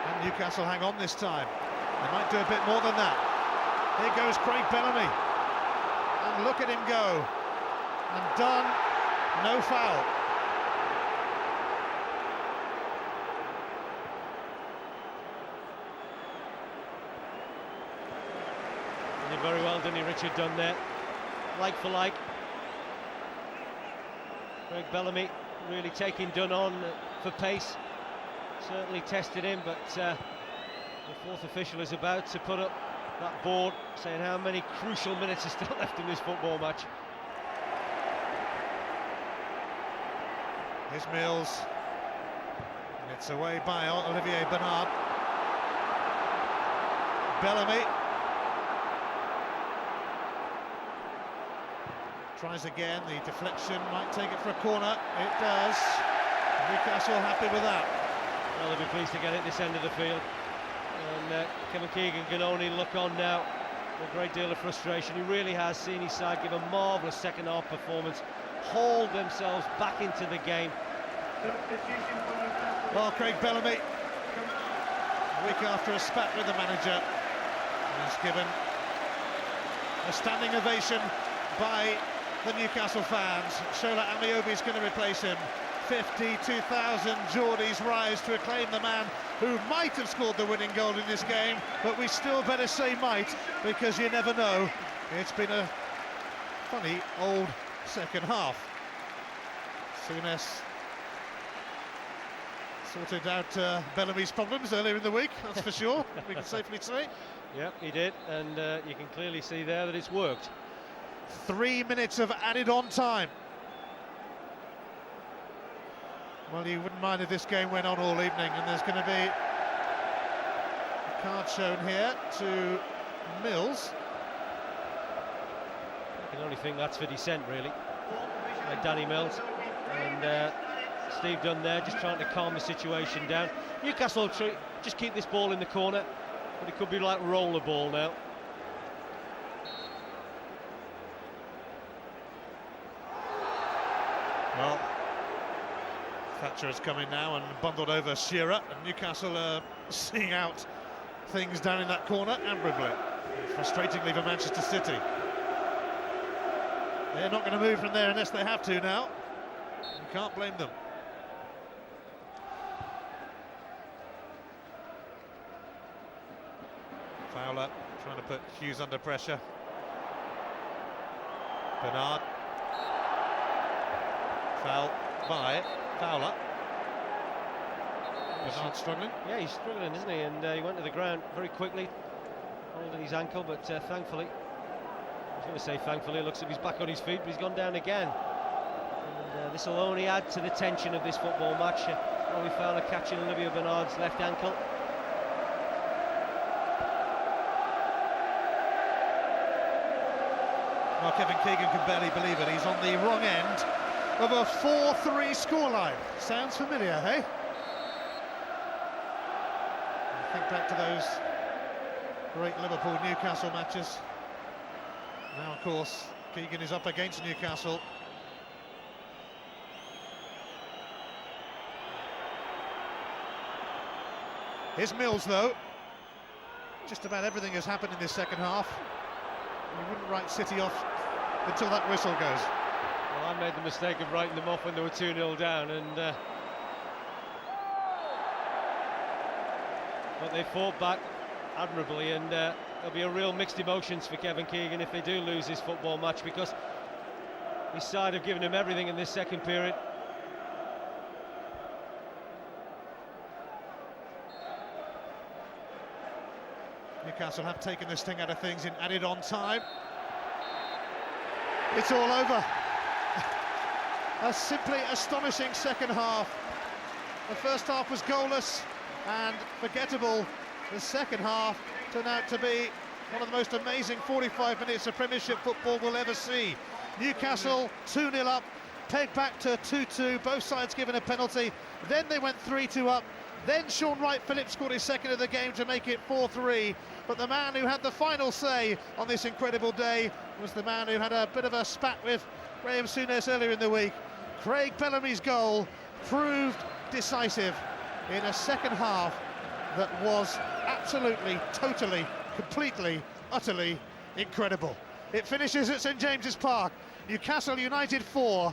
And Newcastle hang on this time. They might do a bit more than that. Here goes Craig Bellamy. And look at him go. And done. No foul. He did very well, didn't he, Richard Dunn there? Like for like. Craig Bellamy really taking Dunn on for pace. Certainly tested him, but the fourth official is about to put up that board saying how many crucial minutes are still left in this football match. Here's Mills. And it's away by Olivier Bernard. Bellamy. Tries again, the deflection might take it for a corner. It does. Newcastle happy with that. Well, they'll be pleased to get it this end of the field. And Kevin Keegan can only look on now with a great deal of frustration. He really has seen his side give a marvellous second half performance, hauled themselves back into the game. Well, Craig Bellamy, a week after a spat with the manager, he's given a standing ovation by the Newcastle fans. Shola Amiobi is going to replace him. 52,000 Geordies rise to acclaim the man who might have scored the winning goal in this game, but we still better say might, because you never know. It's been a funny old second half. Souness sorted out Bellamy's problems earlier in the week, that's for sure, we can safely say. Yep, he did, and you can clearly see there that it's worked. 3 minutes of added on time. Well, you wouldn't mind if this game went on all evening, and there's going to be a card shown here to Mills. I can only think that's for dissent, really. Danny Mills and Steve Dunn there, just trying to calm the situation down. Newcastle just keep this ball in the corner, but it could be like rollerball now. Well, Thatcher has come in now and bundled over Shearer, and Newcastle are seeing out things down in that corner admirably. Frustratingly for Manchester City. They're not going to move from there unless they have to now. You can't blame them. Fowler trying to put Hughes under pressure. Bernard. Foul by Fowler. Bernard struggling? Yeah, he's struggling, isn't he? And he went to the ground very quickly, holding his ankle, but thankfully, I was going to say thankfully, it looks like he's back on his feet, but he's gone down again. this will only add to the tension of this football match. Robbie Fowler catching Olivia Bernard's left ankle. Well, Kevin Keegan can barely believe it. He's on the wrong end of a 4-3 scoreline. Sounds familiar, hey? Think back to those great Liverpool-Newcastle matches. Now, of course, Keegan is up against Newcastle. Here's Mills, though. Just about everything has happened in this second half. You wouldn't write City off until that whistle goes. Well, I made the mistake of writing them off when they were 2-0 down, and but they fought back admirably, and there'll be a real mixed emotions for Kevin Keegan if they do lose this football match, because his side have given him everything in this second period. Newcastle have taken this thing out of things in added on time. It's all over. A simply astonishing second half. The first half was goalless and forgettable. The second half turned out to be one of the most amazing 45 minutes of Premiership football we'll ever see. Newcastle 2-0 up, pegged back to 2-2, both sides given a penalty. Then they went 3-2 up. Then Sean Wright-Phillips scored his second of the game to make it 4-3. But the man who had the final say on this incredible day was the man who had a bit of a spat with Graham Souness earlier in the week. Craig Bellamy's goal proved decisive in a second half that was absolutely, totally, completely, utterly incredible. It finishes at St James's Park. Newcastle United 4,